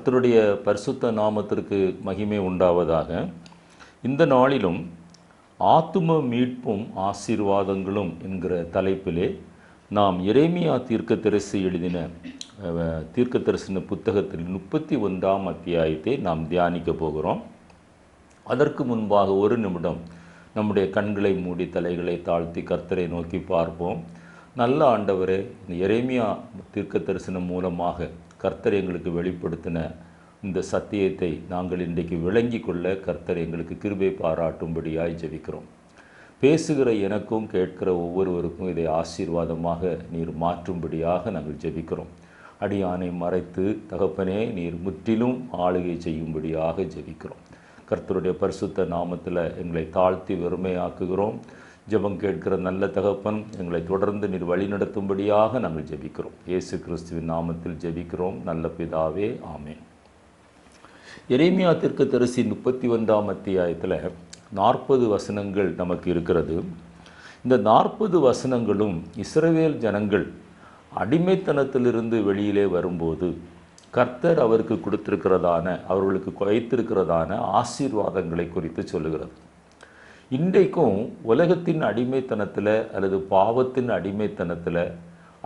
கர்த்தருடைய பரிசுத்த நாமத்திற்கு மகிமை உண்டாவதாக. இந்த நாளிலும் ஆத்தும மீட்பும் ஆசீர்வாதங்களும் என்கிற தலைப்பிலே நாம் எரேமியா தீர்க்கதரிசி எழுதின தீர்க்கதரிசன புத்தகத்தில் 31ஆம் அத்தியாயத்தை நாம் தியானிக்க போகிறோம். அதற்கு முன்பாக ஒரு நிமிடம் நம்முடைய கண்களை மூடி தலைகளை தாழ்த்தி கர்த்தரை நோக்கி பார்ப்போம். நல்ல ஆண்டவரே, இந்த எரேமியா தீர்க்கதரிசனம் மூலமாக கர்த்தர் எங்களுக்கு வெளிப்படுத்தின இந்த சத்தியத்தை நாங்கள் இன்றைக்கு விளங்கி கொள்ள கர்த்தர் எங்களுக்கு கிருபை பாராட்டும்படியாய் ஜெபிக்கிறோம். பேசுகிற எனக்கும் கேட்கிற ஒவ்வொருவருக்கும் இதை ஆசீர்வாதமாக நீர் மாற்றும்படியாக நாங்கள் ஜெபிக்கிறோம். அடியானை மறைத்து தகப்பனே நீர் முற்றிலும் ஆளுகை செய்யும்படியாக ஜெபிக்கிறோம். கர்த்தருடைய பரிசுத்த நாமத்தில் எங்களை தாழ்த்தி வெறுமையாக்குகிறோம். ஜெபம் கேட்கிற நல்ல தகப்பன், எங்களை தொடர்ந்து நீர் வழி நடத்தும்படியாக நாங்கள் ஜெபிக்கிறோம். இயேசு கிறிஸ்துவின் நாமத்தில் ஜெபிக்கிறோம் நல்ல பிதாவே, ஆமென். எரேமியா தீர்க்கதரிசி 31ஆம் அத்தியாயத்தில் 40 வசனங்கள் நமக்கு இருக்கிறது. இந்த 40 வசனங்களும் இஸ்ரவேல் ஜனங்கள் அடிமைத்தனத்திலிருந்து வெளியிலே வரும்போது கர்த்தர் அவருக்கு கொடுத்திருக்கிறதான, அவர்களுக்கு வைத்திருக்கிறதான ஆசீர்வாதங்களை குறித்து சொல்லுகிறது. இன்றைக்கும் உலகத்தின் அடிமைத்தனத்தில் அல்லது பாவத்தின் அடிமைத்தனத்தில்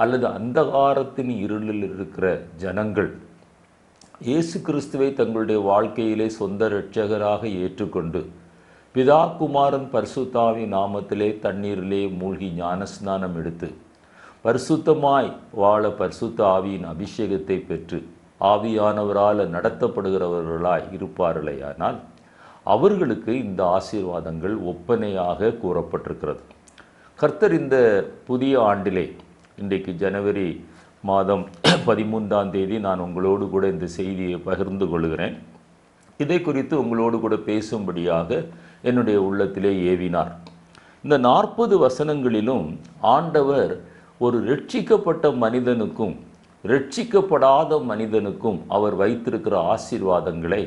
அல்லது அந்தகாரத்தின் இருளில் இருக்கிற ஜனங்கள் இயேசு கிறிஸ்துவை தங்களுடைய வாழ்க்கையிலே சொந்த இரட்சகராக ஏற்றுக்கொண்டு பிதா குமாரன் பரிசுத்தாவி நாமத்திலே தண்ணீரிலே மூழ்கி ஞானஸ்நானம் எடுத்து பரிசுத்தமாய் வாழ பரிசுத்த ஆவியின் அபிஷேகத்தை பெற்று ஆவியானவரால் நடத்தப்படுகிறவர்களாய் இருப்பார்களேயானால் அவர்களுக்கு இந்த ஆசீர்வாதங்கள் ஒப்பனையாக கூறப்பட்டிருக்கிறது. கர்த்தர் இந்த புதிய ஆண்டிலே, இன்றைக்கு ஜனவரி மாதம் 13ஆம் தேதி நான் உங்களோடு கூட இந்த செய்தியை பகிர்ந்து கொள்கிறேன். இதை குறித்து உங்களோடு கூட பேசும்படியாக என்னுடைய உள்ளத்திலே ஏவினார். இந்த 40 வசனங்களிலும் ஆண்டவர் ஒரு ரட்சிக்கப்பட்ட மனிதனுக்கும் ரட்சிக்கப்படாத மனிதனுக்கும் அவர் வைத்திருக்கிற ஆசீர்வாதங்களை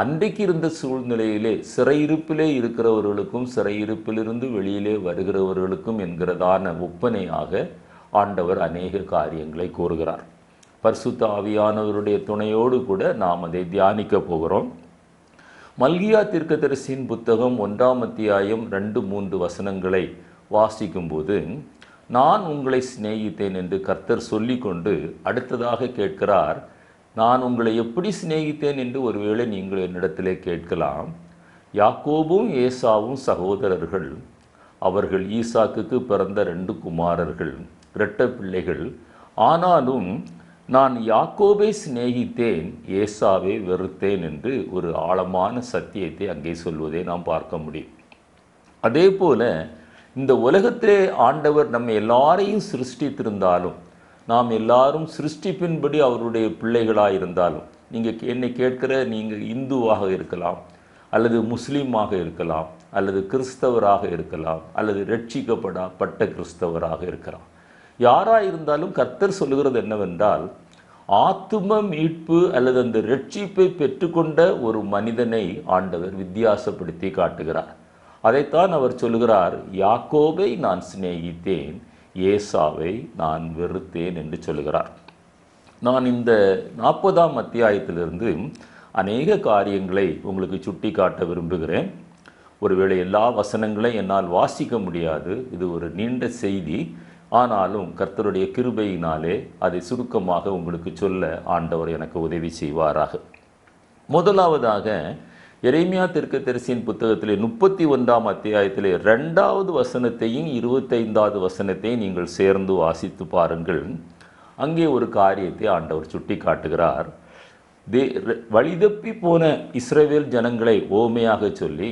அன்றைக்கு இருந்த சூழ்நிலையிலே சிறையிருப்பிலே இருக்கிறவர்களுக்கும் சிறையிருப்பிலிருந்து வெளியிலே வருகிறவர்களுக்கும் என்கிறதான ஒப்பனையாக ஆண்டவர் அநேக காரியங்களை கூறுகிறார். பரிசுத்த ஆவியானவருடைய துணையோடு கூட நாம் அதை தியானிக்க போகிறோம். மல்கியா தீர்க்கதரிசியின் புத்தகம் 1ஆம் அத்தியாயம் 2-3 வசனங்களை வாசிக்கும்போது, நான் உங்களை சிநேகித்தேன் என்று கர்த்தர் சொல்லிக்கொண்டு அடுத்ததாக கேட்கிறார், நான் உங்களை எப்படி சிநேகித்தேன் என்று ஒருவேளை நீங்கள் என்னிடத்திலே கேட்கலாம். யாக்கோபும் ஏசாவும் சகோதரர்கள். அவர்கள் ஈசாக்குக்கு பிறந்த 2 குமாரர்கள், இரட்டை பிள்ளைகள். ஆனாலும் நான் யாக்கோபை சிநேகித்தேன், ஏசாவை வெறுத்தேன் என்று ஒரு ஆழமான சத்தியத்தை அங்கே சொல்வதை நாம் பார்க்க முடியும். அதே போல இந்த உலகத்திலே ஆண்டவர் நம்ம எல்லாரையும் சிருஷ்டித்திருந்தாலும், நாம் எல்லாரும் சிருஷ்டிப்பின்படி அவருடைய பிள்ளைகளாக இருந்தாலும், நீங்கள் என்னை கேட்கிற நீங்கள் இந்துவாக இருக்கலாம், அல்லது முஸ்லீமாக இருக்கலாம், அல்லது கிறிஸ்தவராக இருக்கலாம், அல்லது ரட்சிக்கப்பட்ட கிறிஸ்தவராக இருக்கலாம். யாராக இருந்தாலும் கர்த்தர் சொல்லுகிறது என்னவென்றால், ஆத்தும மீட்பு அல்லது அந்த ரட்சிப்பை பெற்றுக்கொண்ட ஒரு மனிதனை ஆண்டவர் வித்தியாசப்படுத்தி காட்டுகிறார். அதைத்தான் அவர் சொல்லுகிறார், யாக்கோபை நான் சிநேகித்தேன், ஏசாவை நான் வெறுத்தேன் என்று சொல்லுகிறார். நான் இந்த 40ஆம் அத்தியாயத்திலிருந்து அநேக காரியங்களை உங்களுக்கு சுட்டி காட்ட விரும்புகிறேன். ஒருவேளை எல்லா வசனங்களையும் என்னால் வாசிக்க முடியாது, இது ஒரு நீண்ட செய்தி. ஆனாலும் கர்த்தருடைய கிருபையினாலே அதை சுருக்கமாக உங்களுக்கு சொல்ல ஆண்டவர் எனக்கு உதவி செய்வாராக. முதலாவதாக எரேமியா தீர்க்கதரிசியின் புத்தகத்திலே 31ஆம் அத்தியாயத்திலே 2வது வசனத்தையும் 25வது வசனத்தையும் நீங்கள் சேர்ந்து வாசித்து பாருங்கள். அங்கே ஒரு காரியத்தை ஆண்டவர் சுட்டி காட்டுகிறார். வழிதப்பி போன இஸ்ரவேல் ஜனங்களை ஓமையாக சொல்லி,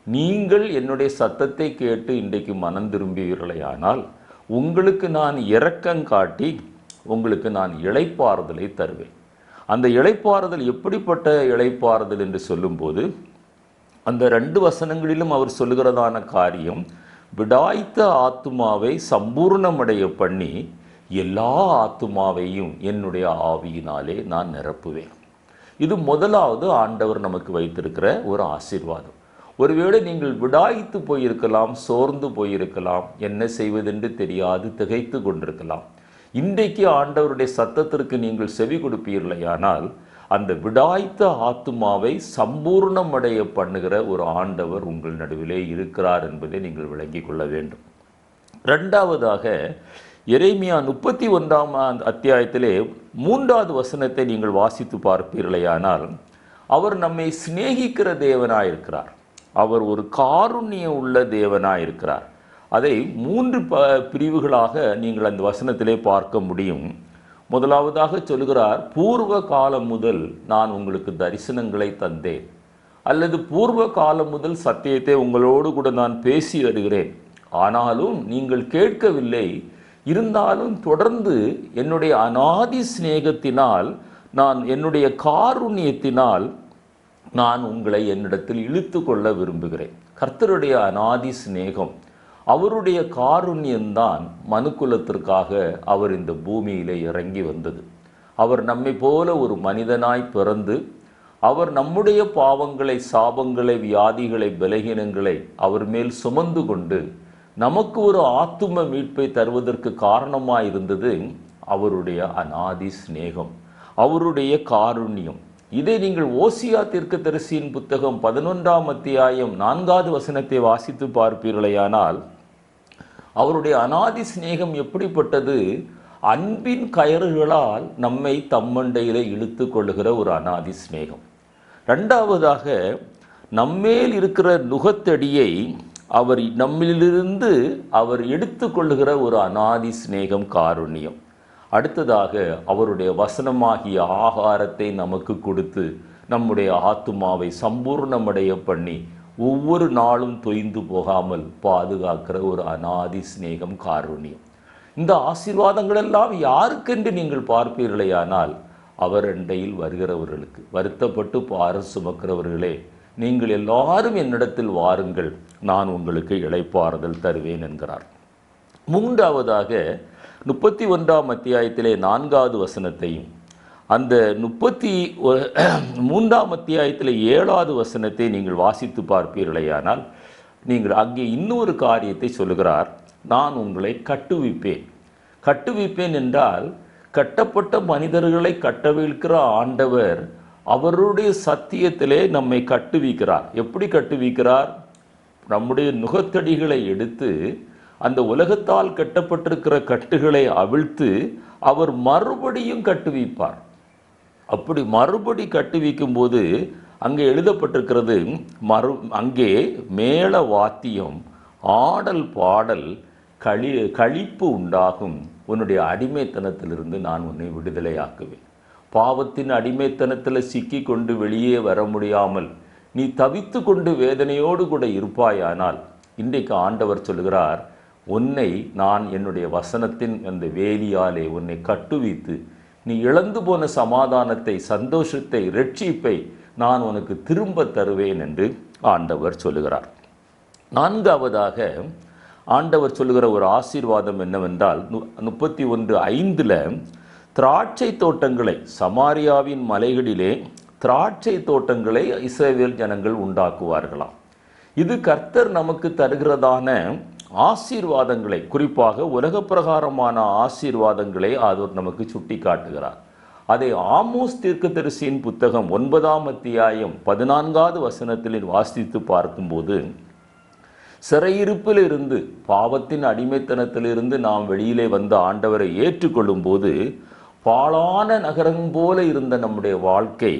நீங்கள் என்னுடைய சத்தத்தை கேட்டு இன்றைக்கு மனம் திரும்புவீர்களேயானால் உங்களுக்கு நான் இரக்கம் காட்டி உங்களுக்கு நான் இளைப்பாறுதலை தருவேன். அந்த இளைப்பாறுதல் எப்படிப்பட்ட இளைப்பாறுதல் என்று சொல்லும்போது, அந்த 2 வசனங்களிலும் அவர் சொல்லுகிறதான காரியம், விடாய்த்த ஆத்துமாவை சம்பூர்ணமடைய பண்ணி எல்லா ஆத்துமாவையும் என்னுடைய ஆவியினாலே நான் நிரப்புவேன். இது முதலாவது ஆண்டவர் நமக்கு வைத்திருக்கிற ஒரு ஆசீர்வாதம். ஒருவேளை நீங்கள் விடாய்த்து போயிருக்கலாம், சோர்ந்து போயிருக்கலாம், என்ன செய்வதென்று தெரியாது திகைத்து கொண்டிருக்கலாம். இன்றைக்கு ஆண்டவருடைய சத்தத்திற்கு நீங்கள் செவி கொடுப்பீர்களேயானால் அந்த விடாய்த்த ஆத்துமாவை சம்பூர்ணமடைய பண்ணுகிற ஒரு ஆண்டவர் உங்கள் நடுவிலே இருக்கிறார் என்பதை நீங்கள் விளங்கிக் கொள்ள வேண்டும். இரண்டாவதாக எரேமியா 31ஆம் அத்தியாயத்திலே 3வது வசனத்தை நீங்கள் வாசித்து பார்ப்பீர்களேயானால், அவர் நம்மை சிநேகிக்கிற தேவனாயிருக்கிறார். அவர் ஒரு காருண்ய உள்ள தேவனாயிருக்கிறார். அதை 3 பிரிவுகளாக நீங்கள் அந்த வசனத்திலே பார்க்க முடியும். முதலாவதாக சொல்கிறார், பூர்வ காலம் முதல் நான் உங்களுக்கு தரிசனங்களை தந்தேன், அல்லது பூர்வ காலம் முதல் சத்தியத்தை உங்களோடு கூட நான் பேசி வருகிறேன், ஆனாலும் நீங்கள் கேட்கவில்லை. இருந்தாலும் தொடர்ந்து என்னுடைய அநாதி சிநேகத்தினால், நான் என்னுடைய காருண்யத்தினால் நான் உங்களை என்னிடத்தில் இழுத்து கொள்ள விரும்புகிறேன். கர்த்தருடைய அநாதி சிநேகம், அவருடைய காருண்யம்தான் மனுக்குலத்திற்காக அவர் இந்த பூமியிலே இறங்கி வந்தது. அவர் நம்மை போல ஒரு மனிதனாய் பிறந்து, அவர் நம்முடைய பாவங்களை, சாபங்களை, வியாதிகளை, பலகீனங்களை அவர் மேல் சுமந்து கொண்டு நமக்கு ஒரு ஆத்தும மீட்பை தருவதற்கு காரணமாயிருந்தது அவருடைய அநாதி சிநேகம், அவருடைய காருண்யம். இதை நீங்கள் ஓசியா தீர்க்கதரிசியின் புத்தகம் 11ஆம் அத்தியாயம் 4வது வசனத்தை வாசித்து பார்ப்பீர்களேயானால், அவருடைய அநாதி சிநேகம் எப்படிப்பட்டது? அன்பின் கயறுகளால் நம்மை தம்மண்டையிலே இழுத்து கொள்ளுகிற ஒரு அநாதி சிநேகம். இரண்டாவதாக, நம்மேல் இருக்கிற நுகத்தடியை அவர் நம்மிலிருந்து அவர் எடுத்து கொள்ளுகிற ஒரு அநாதி சிநேகம், காருண்யம். அடுத்ததாக, அவருடைய வசனமாகிய ஆகாரத்தை நமக்கு கொடுத்து நம்முடைய ஆத்துமாவை சம்பூர்ணமடைய பண்ணி ஒவ்வொரு நாளும் தொய்ந்து போகாமல் பாதுகாக்கிற ஒரு அநாதி சிநேகம், காருண்யம். இந்த ஆசீர்வாதங்கள் எல்லாம் யாருக்கென்று நீங்கள் பார்ப்பீர்களேயானால், அவர் அண்டையில் வருகிறவர்களுக்கு. வருத்தப்பட்டு பாரம் சுமக்கிறவர்களே, நீங்கள் எல்லாரும் என்னிடத்தில் வாருங்கள், நான் உங்களுக்கு இளைப்பாறுதல் தருவேன் என்கிறார். மூன்றாவதாக 31ஆம் அத்தியாயத்திலே 4வது வசனத்தையும், அந்த 33ஆம் அத்தியாயத்தில் 7வது வசனத்தை நீங்கள் வாசித்து பார்ப்பீர்களேயானால், நீங்கள் அங்கே இன்னொரு காரியத்தை சொல்லுகிறார், நான் உங்களை கட்டுவிப்பேன். கட்டுவிப்பேன் என்றால், கட்டப்பட்ட மனிதர்களை கட்டவிழ்க்கிற ஆண்டவர் அவருடைய சத்தியத்திலே நம்மை கட்டுவிக்கிறார். எப்படி கட்டுவிக்கிறார்? நம்முடைய நுகத்தடிகளை எடுத்து அந்த உலகத்தால் கட்டப்பட்டிருக்கிற கட்டுகளை அவிழ்த்து அவர் மறுபடியும் கட்டுவிப்பார். அப்படி மறுபடி கட்டுவிக்கும் போது அங்கே எழுதப்பட்டிருக்கிறது, அங்கே மேள வாத்தியம், ஆடல் பாடல், களிப்பு உண்டாகும். உன்னுடைய அடிமைத்தனத்திலிருந்து நான் உன்னை விடுதலையாக்குவேன். பாவத்தின் அடிமைத்தனத்தில் சிக்கி கொண்டு வெளியே வர முடியாமல் நீ தவித்து கொண்டு வேதனையோடு கூட இருப்பாயானால், இன்றைக்கு ஆண்டவர் சொல்கிறார், உன்னை நான் என்னுடைய வசனத்தின் அந்த வேலியாலே உன்னை கட்டுவித்து நீ இழந்து போன சமாதானத்தை, சந்தோஷத்தை, இரட்சிப்பை நான் உனக்கு திரும்ப தருவேன் என்று ஆண்டவர் சொல்லுகிறார். நான்காவதாக ஆண்டவர் சொல்லுகிற ஒரு ஆசீர்வாதம் என்னவென்றால், 31:5 திராட்சை தோட்டங்களை, சமாரியாவின் மலைகளிலே திராட்சை தோட்டங்களை இஸ்ரவேல் ஜனங்கள் உண்டாக்குவார்களாம். இது கர்த்தர் நமக்கு தருகிறதான ஆசீர்வாதங்களை, குறிப்பாக உலக பிரகாரமான ஆசீர்வாதங்களை அவர் நமக்கு சுட்டி காட்டுகிறார். அதை ஆமோஸ் தீர்க்கதரிசியின் புத்தகம் 9ஆம் அத்தியாயம் 14வது வசனத்தில் வாசித்து பார்க்கும்போது, சிறையிருப்பிலிருந்து, பாவத்தின் அடிமைத்தனத்திலிருந்து நாம் வெளியிலே வந்த ஆண்டவரை ஏற்றுக்கொள்ளும் போது, பாழான நகரம் போல இருந்த நம்முடைய வாழ்க்கை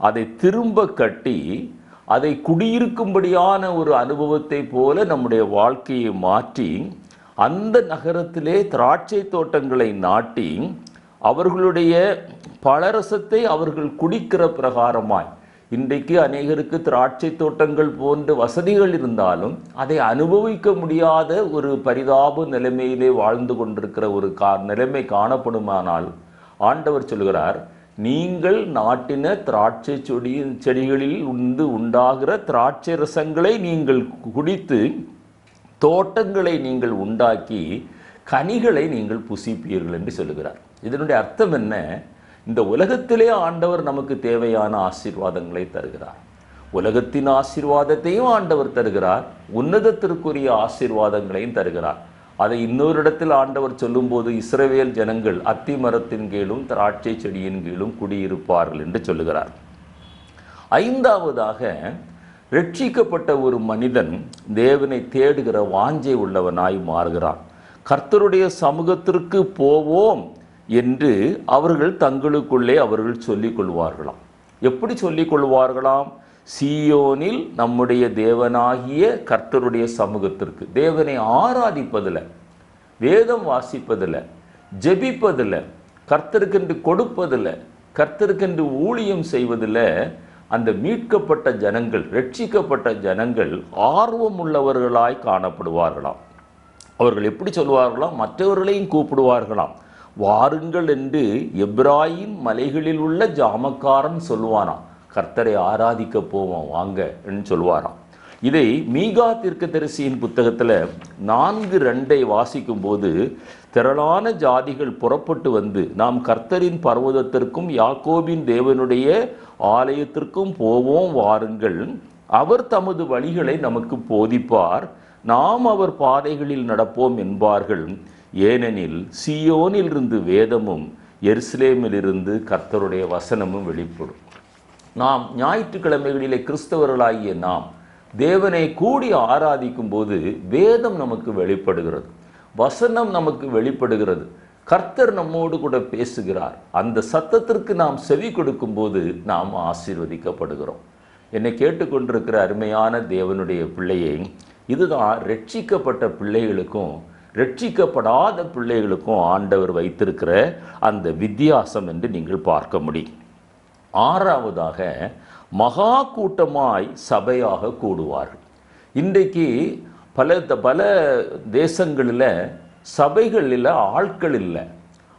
அதை திரும்ப கட்டி அதை குடியிருக்கும்படியான ஒரு அனுபவத்தை போல நம்முடைய வாழ்க்கையை மாற்றி, அந்த நகரத்திலே திராட்சை தோட்டங்களை நாட்டி அவர்களுடைய பழரசத்தை அவர்கள் குடிக்கிற பிரகாரமாய், இன்றைக்கு அநேகருக்கு திராட்சை தோட்டங்கள் போன்ற வசதிகள் இருந்தாலும் அதை அனுபவிக்க முடியாத ஒரு பரிதாப நிலைமையிலே வாழ்ந்து கொண்டிருக்கிற ஒரு நிலைமை காணப்படுமானால், ஆண்டவர் சொல்கிறார், நீங்கள் நாட்டின திராட்சை செடிகளில் உண்டாகிற திராட்சை ரசங்களை நீங்கள் குடித்து தோட்டங்களை நீங்கள் உண்டாக்கி கனிகளை நீங்கள் புசிப்பீர்கள் என்று சொல்லுகிறார். இதனுடைய அர்த்தம் என்ன? இந்த உலகத்திலே ஆண்டவர் நமக்கு தேவையான ஆசீர்வாதங்களை தருகிறார். உலகத்தின் ஆசீர்வாதத்தையும் ஆண்டவர் தருகிறார், உன்னதத்திற்குரிய ஆசீர்வாதங்களையும் தருகிறார். அதை இன்னொரு இடத்தில் ஆண்டவர் சொல்லும்போது இஸ்ரவேல் ஜனங்கள் அத்தி மரத்தின் கீழும் திராட்சை செடியின் கீழும் குடியிருப்பார்கள் என்று சொல்லுகிறார். ஐந்தாவதாக, ரட்சிக்கப்பட்ட ஒரு மனிதன் தேவனை தேடுகிற வாஞ்சை உள்ளவனாய் மாறுகிறான். கர்த்தருடைய சமூகத்திற்கு போவோம் என்று அவர்கள் தங்களுக்குள்ளே அவர்கள் சொல்லிக் கொள்வார்களாம். எப்படி சொல்லிக் கொள்வார்களாம்? சீயோனில் நம்முடைய தேவனாகிய கர்த்தருடைய சமூகத்திற்கு. தேவனை ஆராதிப்பதில், வேதம் வாசிப்பதில், ஜெபிப்பதில், கர்த்தருக்கென்று கொடுப்பதில், கர்த்தருக்கென்று ஊழியம் செய்வதில் அந்த மீட்கப்பட்ட ஜனங்கள், ரட்சிக்கப்பட்ட ஜனங்கள் ஆர்வம் உள்ளவர்களாய் காணப்படுவார்களாம். அவர்கள் எப்படி சொல்வார்களாம்? மற்றவர்களையும் கூப்பிடுவார்களாம். வாருங்கள் என்று எப்ராயிம் மலைகளில் உள்ள ஜாமக்காரன் சொல்வானாம். கர்த்தரை ஆராதிக்க போவோம் வாங்க என்று சொல்வாராம். இதை மீகா தீர்க்கதரிசியின் புத்தகத்தில் 4:2 வாசிக்கும் போது, திரளான ஜாதிகள் புறப்பட்டு வந்து நாம் கர்த்தரின் பர்வதத்திற்கும் யாக்கோபின் தேவனுடைய ஆலயத்திற்கும் போவோம் வாருங்கள், அவர் தமது வழிகளை நமக்கு போதிப்பார், நாம் அவர் பாதைகளில் நடப்போம் என்பார்கள். ஏனெனில் சீயோனிலிருந்து வேதமும் எருசலேமிலிருந்து கர்த்தருடைய வசனமும் வெளிப்படும். நாம் ஞாயிற்றுக்கிழமைகளிலே கிறிஸ்தவர்களாகிய நாம் தேவனை கூடி ஆராதிக்கும் போது வேதம் நமக்கு வெளிப்படுகிறது, வசனம் நமக்கு வெளிப்படுகிறது, கர்த்தர் நம்மோடு கூட பேசுகிறார். அந்த சத்தத்திற்கு நாம் செவி கொடுக்கும் போது நாம் ஆசீர்வதிக்கப்படுகிறோம். என்னை கேட்டுக்கொண்டிருக்கிற அருமையான தேவனுடைய பிள்ளையை, இதுதான் ரட்சிக்கப்பட்ட பிள்ளைகளுக்கும் ரட்சிக்கப்படாத பிள்ளைகளுக்கும் ஆண்டவர் வைத்திருக்கிற அந்த வித்தியாசம் என்று நீங்கள் பார்க்க முடியும். ஆறாவதாக, மகா கூட்டமாய் சபையாக கூடுவார்கள். இன்றைக்கு பல தேசங்களில் சபைகளில் ஆட்கள் இல்லை,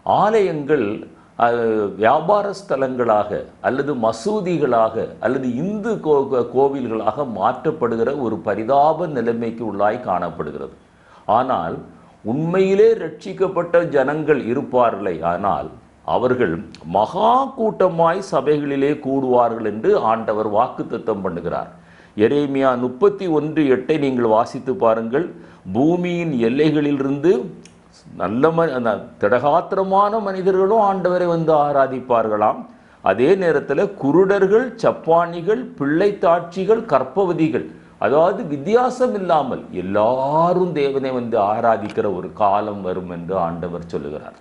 ஆலயங்கள் வியாபார ஸ்தலங்களாக அல்லது மசூதிகளாக அல்லது இந்து கோவில்களாக மாற்றப்படுகிற ஒரு பரிதாப நிலைமைக்கு உள்ளாய் காணப்படுகிறது. ஆனால் உண்மையிலே ரட்சிக்கப்பட்ட ஜனங்கள் இருப்பார்களே, ஆனால் அவர்கள் மகா கூட்டமாய் சபைகளிலே கூடுவார்கள் என்று ஆண்டவர் வாக்குத்தத்தம் பண்ணுகிறார். எரேமியா 31:8 நீங்கள் வாசித்து பாருங்கள். பூமியின் எல்லைகளிலிருந்து நல்ல திடகாத்திரமான மனிதர்களும் ஆண்டவரை வந்து ஆராதிப்பார்களாம். அதே நேரத்தில் குருடர்கள், சப்பானிகள், பிள்ளைத்தாட்சிகள், கற்பவதிகள், அதாவது வித்தியாசம் இல்லாமல் எல்லாரும் தேவனை வந்து ஆராதிக்கிற ஒரு காலம் வரும் என்று ஆண்டவர் சொல்லுகிறார்.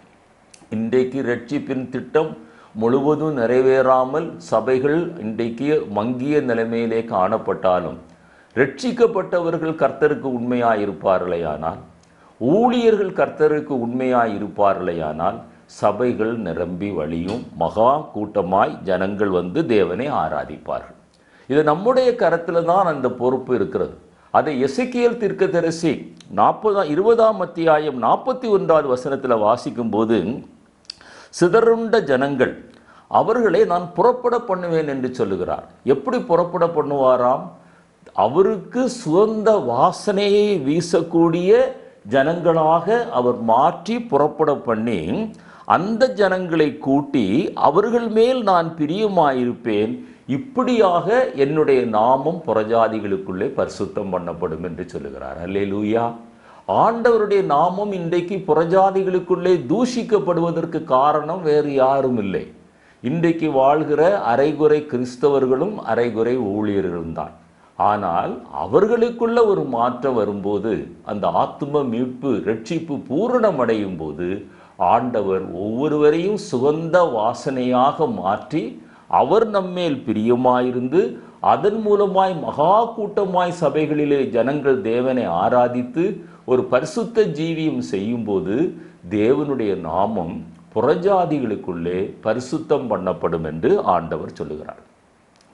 இன்றைக்கு ரட்சிப்பின் திட்டம் முழுவதும் நிறைவேறாமல் சபைகள் இன்றைக்கு மங்கிய நிலைமையிலே காணப்பட்டாலும், ரட்சிக்கப்பட்டவர்கள் கர்த்தருக்கு உண்மையாயிருப்பார்களேயானால், ஊழியர்கள் கர்த்தருக்கு உண்மையாயிருப்பார்களேயானால் சபைகள் நிரம்பி வழியும், மகா கூட்டமாய் ஜனங்கள் வந்து தேவனை ஆராதிப்பார்கள். இது நம்முடைய கரத்தில் தான் அந்த பொறுப்பு இருக்கிறது. அதை எசேக்கியேல் தீர்க்கதரிசி 20ஆம் அத்தியாயம் 41வது வசனத்தில் வாசிக்கும் போது, சிதறுண்ட ஜனங்கள் அவர்களை நான் புறப்பட பண்ணுவேன் என்று சொல்லுகிறார். எப்படி புறப்பட பண்ணுவாராம்? அவருக்கு சுகந்த வாசனையை வீசக்கூடிய ஜனங்களாக அவர் மாற்றி புறப்பட பண்ணி, அந்த ஜனங்களை கூட்டி அவர்கள் மேல் நான் பிரியமாயிருப்பேன், இப்படியாக என்னுடைய நாமம் புறஜாதிகளுக்குள்ளே பரிசுத்தம் பண்ணப்படும் என்று சொல்லுகிறார். அல்லேலூயா. ஆண்டவருடைய நாமம் இன்றைக்கு புறஜாதிகளுக்குள்ளே தூஷிக்கப்படுவதற்கு காரணம் வேறு யாரும் இல்லை. இன்றைக்கு வாழ்கிற அரைகுறை கிறிஸ்தவர்களும் அரைகுறை ஊழியர்களும் தான். ஆனால் அவர்களுக்குள்ள ஒரு மாற்றம் வரும்போது, அந்த ஆத்தும மீட்பு ரட்சிப்பு பூரணமடையும் போது, ஆண்டவர் ஒவ்வொருவரையும் சுகந்த வாசனையாக மாற்றி அவர் நம்மேல் பிரியமாயிருந்து அதன் மூலமாய் மகா கூட்டமாய் சபைகளிலே ஜனங்கள் தேவனை ஆராதித்து ஒரு பரிசுத்த ஜீவியம் செய்யும்போது தேவனுடைய நாமம் புறஜாதிகளுக்குள்ளே பரிசுத்தம் பண்ணப்படும் என்று ஆண்டவர் சொல்லுகிறார்.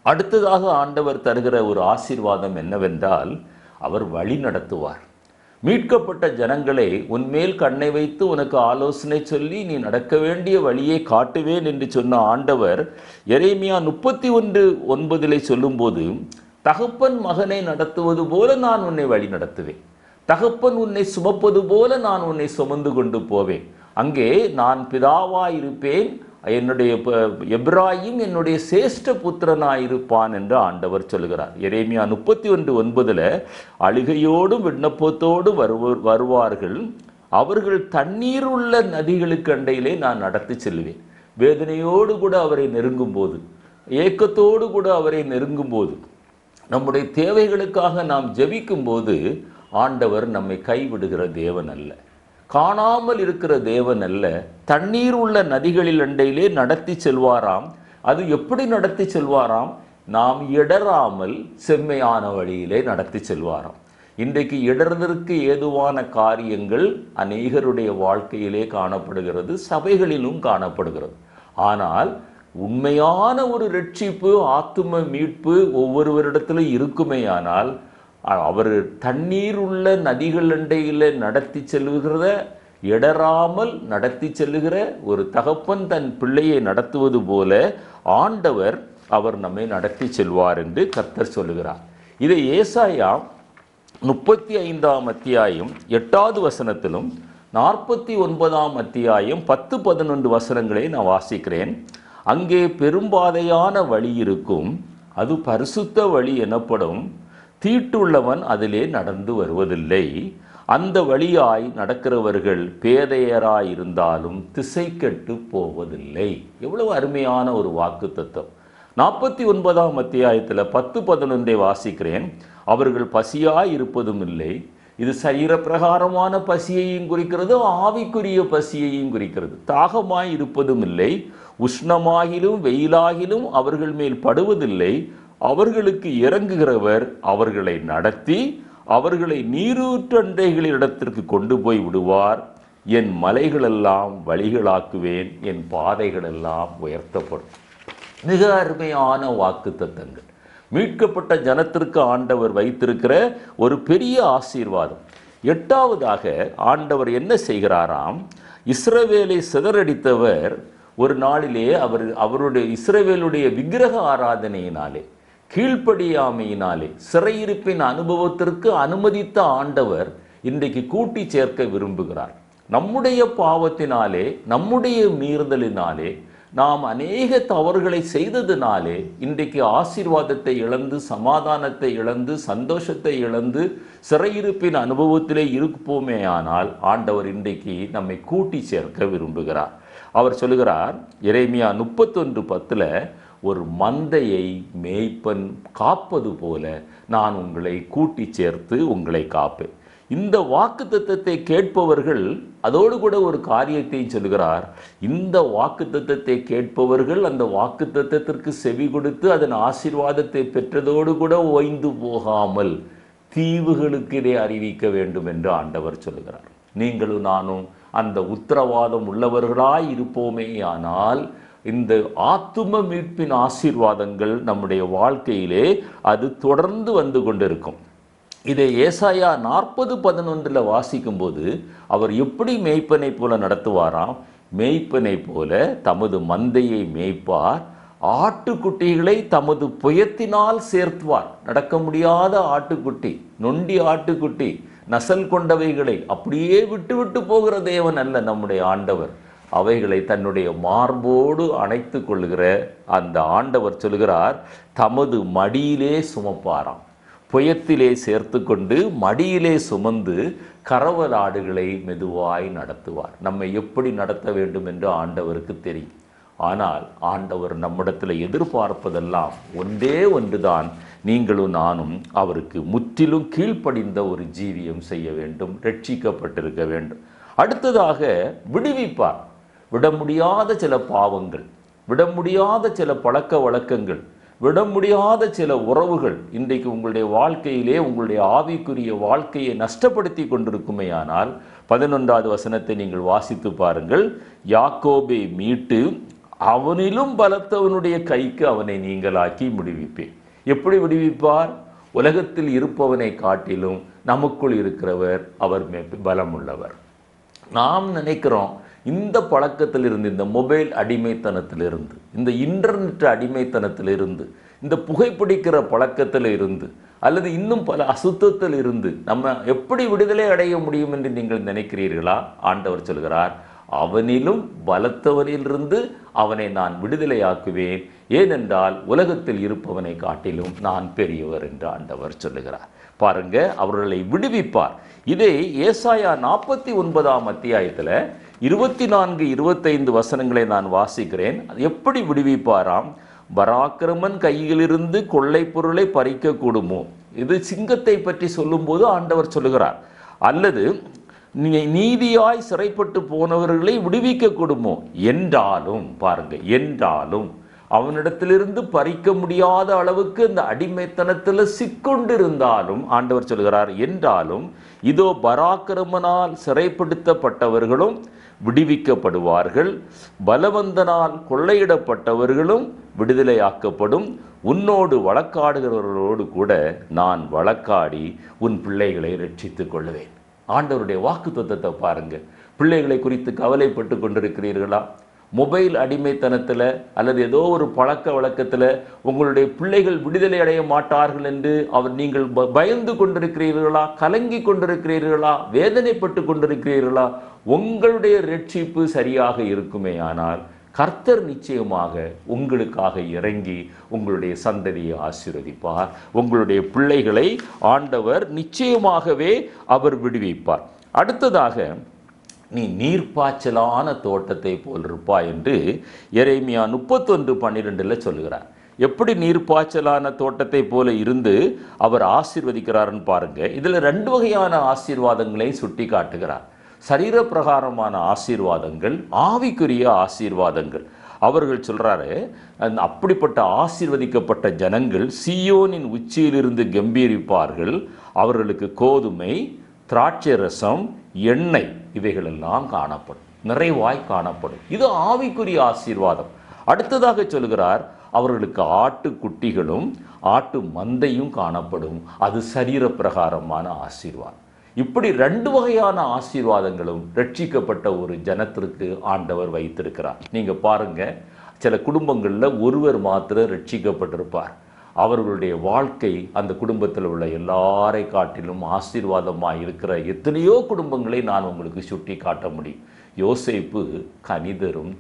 அடுத்ததாக ஆண்டவர் தருகிற ஒரு ஆசீர்வாதம் என்னவென்றால், அவர் வழி நடத்துவார். மீட்கப்பட்ட ஜனங்களை உன்மேல் கண்ணை வைத்து உனக்கு ஆலோசனை சொல்லி நீ நடக்க வேண்டிய வழியை காட்டுவேன் என்று சொன்ன ஆண்டவர் எரேமியா 31:9 சொல்லும்போது, தகப்பன் மகனை நடத்துவது போல நான் உன்னை வழி நடத்துவேன், தகப்பன் உன்னை சுமப்பது போல நான் உன்னை சுமந்து கொண்டு போவேன், அங்கே நான் பிதாவாயிருப்பேன், என்னுடைய எப்ராயிம் என்னுடைய சேஷ்ட புத்திரனாயிருப்பான் என்று ஆண்டவர் சொல்கிறார். எரேமியா 31:9 அழுகையோடும் விண்ணப்பத்தோடு வருவார்கள், அவர்கள் தண்ணீர் உள்ள நதிகளுக்கு அண்டையிலே நான் நடத்தி செல்வேன். வேதனையோடு கூட அவரை நெருங்கும் போது, ஏக்கத்தோடு கூட அவரை நெருங்கும் போது, நம்முடைய தேவைகளுக்காக நாம் ஜெபிக்கும் போது ஆண்டவர் நம்மை கைவிடுகிற தேவன் அல்ல, காணாமல் இருக்கிற தேவன் அல்ல. தண்ணீர் உள்ள நதிகளில் அண்டையிலே நடத்தி செல்வாராம். அது எப்படி நடத்தி செல்வாராம்? நாம் இடராமல் செம்மையான வழியிலே நடத்தி செல்வாராம். இன்றைக்கு இடர்தற்கு ஏதுவான காரியங்கள் அநேகருடைய வாழ்க்கையிலே காணப்படுகிறது, சபைகளிலும் காணப்படுகிறது. ஆனால் உண்மையான ஒரு ரட்சிப்பு, ஆத்தும மீட்பு ஒவ்வொருவரிடத்திலும் இருக்குமேயானால் அவர் தண்ணீர் உள்ள நதிகள் அண்டையில் நடத்தி செல்லுகிறத இடராமல் நடத்தி செல்லுகிற ஒரு தகப்பன் தன் பிள்ளையை நடத்துவது போல ஆண்டவர் அவர் நம்மை நடத்தி செல்வார் என்று கர்த்தர் சொல்லுகிறார். இதை ஏசாயா 35ஆம் அத்தியாயம் 8வது வசனத்திலும் 49ஆம் அத்தியாயம் 10-11 வசனங்களை நான் வாசிக்கிறேன். அங்கே பெரும்பாதையான வழி இருக்கும், அது பரிசுத்த வழி எனப்படும். தீட்டுள்ளவன் அதிலே நடந்து வருவதில்லை. அந்த வழியாய் நடக்கிறவர்கள் பேதையராயிருந்தாலும் திசை கெட்டு போவதில்லை. எவ்வளவு அருமையான ஒரு வாக்கு தத்துவம். 49ஆம் அத்தியாயத்தில் 10-11 வாசிக்கிறேன். அவர்கள் பசியாய் இருப்பதும் இல்லை. இது சரீர பிரகாரமான பசியையும் குறிக்கிறது, ஆவிக்குரிய பசியையும் குறிக்கிறது. தாகமாய் இருப்பதும் இல்லை, உஷ்ணமாகிலும் வெயிலாகிலும் அவர்கள் மேல் படுவதில்லை. அவர்களுக்கு இறங்குகிறவர் அவர்களை நடத்தி அவர்களை நீரூற்றண்டைகளிடத்திற்கு கொண்டு போய் விடுவார். என் மலைகளெல்லாம் வழிகளாக்குவேன், என் பாதைகளெல்லாம் உயர்த்தப்படும். மிக அருமையான வாக்கு தத்தங்கள். மீட்கப்பட்ட ஜனத்திற்கு ஆண்டவர் வைத்திருக்கிற ஒரு பெரிய ஆசீர்வாதம். 8வதாக ஆண்டவர் என்ன செய்கிறாராம்? இஸ்ரவேலை சிதறடித்தவர் ஒரு நாளிலே அவருடைய இஸ்ரவேலுடைய விக்கிரக ஆராதனையினாலே, கீழ்ப்படியாமையினாலே, சிறையிருப்பின் அனுபவத்திற்கு அனுமதித்த ஆண்டவர் இன்றைக்கு கூட்டி சேர்க்க விரும்புகிறார். நம்முடைய பாவத்தினாலே, நம்முடைய மீறுதலினாலே, நாம் அநேக தவறுகளை செய்ததினாலே இன்றைக்கு ஆசீர்வாதத்தை இழந்து, சமாதானத்தை இழந்து, சந்தோஷத்தை இழந்து, சிறையிருப்பின் அனுபவத்திலே இருப்போமே. ஆனால் ஆண்டவர் இன்றைக்கு நம்மை கூட்டி சேர்க்க விரும்புகிறார். அவர் சொல்லுகிறார், எரேமியா 31:10, ஒரு மந்தையை மேய்ப்பன் காப்பது போல நான் உங்களை கூட்டி சேர்த்து உங்களை காப்பேன். இந்த வாக்குத்தத்தத்தை கேட்பவர்கள், அதோடு கூட ஒரு காரியத்தை சொல்கிறார், இந்த வாக்குத்தத்தத்தை கேட்பவர்கள் அந்த வாக்குத்தத்தத்திற்கு செவி கொடுத்து அதன் ஆசீர்வாதத்தை பெற்றதோடு கூட ஓய்ந்து போகாமல் தீவுகளுக்கு இதை அறிவிக்க வேண்டும் என்று ஆண்டவர் சொல்கிறார். நீங்களும் நானும் அந்த உத்தரவாதம் உள்ளவர்களாய் இருப்போமே. ஆனால் இந்த ஆத்தும மீட்பின் ஆசீர்வாதங்கள் நம்முடைய வாழ்க்கையிலே அது தொடர்ந்து வந்து கொண்டிருக்கும். இதை ஏசாயா 40:11 வாசிக்கும் போது அவர் எப்படி மேய்ப்பனை போல நடத்துவாராம்? மேய்ப்பனை போல தமது மந்தையை மேய்ப்பார், ஆட்டுக்குட்டிகளை தமது புயத்தினால் சேர்த்துவார். நடக்க முடியாத ஆட்டுக்குட்டி, நொண்டி ஆட்டுக்குட்டி, நசல் கொண்டவைகளை அப்படியே விட்டு விட்டு போகிற தேவன் அல்ல நம்முடைய ஆண்டவர். அவைகளை தன்னுடைய மார்போடு அணைத்து கொள்ளுகிற அந்த ஆண்டவர் சொல்கிறார், தமது மடியிலே சுமப்பாராம். புயத்திலே சேர்த்து கொண்டு மடியிலே சுமந்து கறவல் ஆடுகளை மெதுவாய் நடத்துவார். நம்மை எப்படி நடத்த வேண்டும் என்று ஆண்டவருக்கு தெரியும். ஆனால் ஆண்டவர் நம்மிடத்தில் எதிர்பார்ப்பதெல்லாம் ஒன்றே ஒன்றுதான், நீங்களும் நானும் அவருக்கு முற்றிலும் கீழ்ப்படிந்த ஒரு ஜீவியம் செய்ய வேண்டும், ரட்சிக்கப்பட்டிருக்க வேண்டும். அடுத்ததாக விடுவிப்பார். விட முடியாத சில பாவங்கள், விட முடியாத சில பழக்க வழக்கங்கள், விட முடியாத சில உறவுகள் இன்றைக்கு உங்களுடைய வாழ்க்கையிலே உங்களுடைய ஆவிக்குரிய வாழ்க்கையை நஷ்டப்படுத்தி கொண்டிருக்குமேயானால் 11வது வசனத்தை நீங்கள் வாசித்து பாருங்கள். யாக்கோபை மீட்டு அவனிலும் பலத்தவனுடைய கைக்கு அவனை நீங்களாக்கி விடுவிப்பேன். எப்படி விடுவிப்பார்? உலகத்தில் இருப்பவனை காட்டிலும் நமக்குள் இருக்கிறவர் அவர் பலம் உள்ளவர். நாம் நினைக்கிறோம் இந்த பழக்கத்திலிருந்து, இந்த மொபைல் அடிமைத்தனத்திலிருந்து, இந்த இன்டர்நெட் அடிமைத்தனத்திலிருந்து, இந்த புகைப்பிடிக்கிற பழக்கத்தில் இருந்து, அல்லது இன்னும் பல அசுத்தத்தில் இருந்து நம்ம எப்படி விடுதலை அடைய முடியும் என்று நீங்கள் நினைக்கிறீர்களா? ஆண்டவர் சொல்கிறார், அவனிலும் பலத்தவனிலிருந்து அவனை நான் விடுதலையாக்குவேன், ஏனென்றால் உலகத்தில் இருப்பவனை காட்டிலும் நான் பெரியவர் என்று ஆண்டவர் சொல்லுகிறார். பாருங்க, அவர்களை விடுவிப்பார். இதை ஏசாயா 49 அத்தியாயத்தில் 24, 25 வசனங்களை நான் வாசிக்கிறேன். அது எப்படி விடுவிப்பாராம்? பராக்கிரமன் கையிலிருந்து கொள்ளை பொருளை பறிக்க கூடுமோ? இது சிங்கத்தை பற்றி சொல்லும்போது ஆண்டவர் சொல்லுகிறார். அல்லது நீதியாய் சிறைப்பட்டு போனவர்களை விடுவிக்க கூடுமோ என்றாலும், பாருங்க, என்றாலும் அவனிடத்திலிருந்து பறிக்க முடியாத அளவுக்கு இந்த அடிமைத்தனத்தில் சிக்கொண்டிருந்தாலும் ஆண்டவர் சொல்கிறார், என்றாலும் இதோ பராக்கிரமனால் சிறைப்படுத்தப்பட்டவர்களும் விடுவிக்கப்படுவார்கள், பலவந்தனால் கொள்ளையிடப்பட்டவர்களும் விடுதலையாக்கப்படும். உன்னோடு வழக்காடுகிறவர்களோடு கூட நான் வழக்காடி உன் பிள்ளைகளை ரட்சித்துக் கொள்வேன். ஆண்டவருடைய வாக்குத்தத்தத்தை பாருங்க. பிள்ளைகளை குறித்து கவலைப்பட்டு கொண்டிருக்கிறீர்களா? மொபைல் அடிமைத்தனத்தில் அல்லது ஏதோ ஒரு பழக்க வழக்கத்தில் உங்களுடைய பிள்ளைகள் விடுதலை அடைய மாட்டார்கள் என்று நீங்கள் பயந்து கொண்டிருக்கிறீர்களா? கலங்கி கொண்டிருக்கிறீர்களா? வேதனைப்பட்டு கொண்டிருக்கிறீர்களா? உங்களுடைய ரட்சிப்பு சரியாக இருக்குமே ஆனால் கர்த்தர் நிச்சயமாக உங்களுக்காக இறங்கி உங்களுடைய சந்ததியை ஆசீர்வதிப்பார். உங்களுடைய பிள்ளைகளை ஆண்டவர் நிச்சயமாகவே அவர் விடுவிப்பார். அடுத்ததாக, நீ நீர்ப்பாய்ச்சலான தோட்டத்தை போல் இருப்பாய் என்று எரேமியா 31:12 சொல்லுகிறார். எப்படி நீர்ப்பாய்ச்சலான தோட்டத்தை போல இருந்து அவர் ஆசீர்வதிக்கிறார்னு பாருங்க. இதில் 2 வகையான ஆசீர்வாதங்களை சுட்டி காட்டுகிறார். சரீர பிரகாரமான ஆசீர்வாதங்கள், ஆவிக்குரிய ஆசீர்வாதங்கள். அவர்கள் சொல்றாரு, அப்படிப்பட்ட ஆசீர்வதிக்கப்பட்ட ஜனங்கள் சீயோனின் உச்சியிலிருந்து கம்பீரிப்பார்கள். அவர்களுக்கு கோதுமை, திராட்சை ரசம், எண்ணெய் இவைகளெல்லாம் காணப்படும், நிறைவாய் காணப்படும். இது ஆவிக்குரிய ஆசீர்வாதம். அடுத்ததாக சொல்கிறார், அவர்களுக்கு ஆட்டு குட்டிகளும் ஆட்டு மந்தையும் காணப்படும். அது சரீர பிரகாரமான ஆசீர்வாதம். இப்படி 2 வகையான ஆசீர்வாதங்களும் ரட்சிக்கப்பட்ட ஒரு ஜனத்திற்கு ஆண்டவர் வைத்திருக்கிறார். நீங்க பாருங்க, சில குடும்பங்களில் ஒருவர் மாத்திரம் ரட்சிக்கப்பட்டிருப்பார். அவர்களுடைய வாழ்க்கை அந்த குடும்பத்தில் உள்ள எல்லாரை காட்டிலும் ஆசீர்வாதமாக இருக்கிற எத்தனையோ குடும்பங்களை நான் உங்களுக்கு சுட்டி காட்ட முடியும். யோசேப்பு கனிதரும்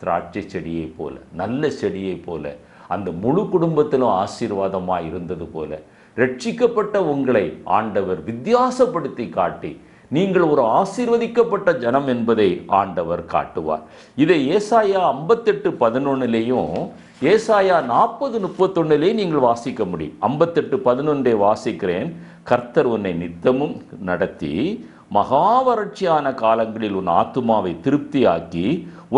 திராட்சை செடியை போல, நல்ல செடியை போல, அந்த முழு குடும்பத்திலும் ஆசீர்வாதமாக இருந்தது போல ரட்சிக்கப்பட்ட உங்களை ஆண்டவர் வித்தியாசப்படுத்தி காட்டி நீங்கள் ஒரு ஆசீர்வதிக்கப்பட்ட ஜனம் என்பதை ஆண்டவர் காட்டுவார். இதை ஏசாயா 58:11 ஏசாயா 40:31 நீங்கள் வாசிக்க முடியும். 58:11 வாசிக்கிறேன். கர்த்தர் உன்னை நித்தமும் நடத்தி மகா வறட்சியான காலங்களில் உன் ஆத்துமாவை திருப்தியாக்கி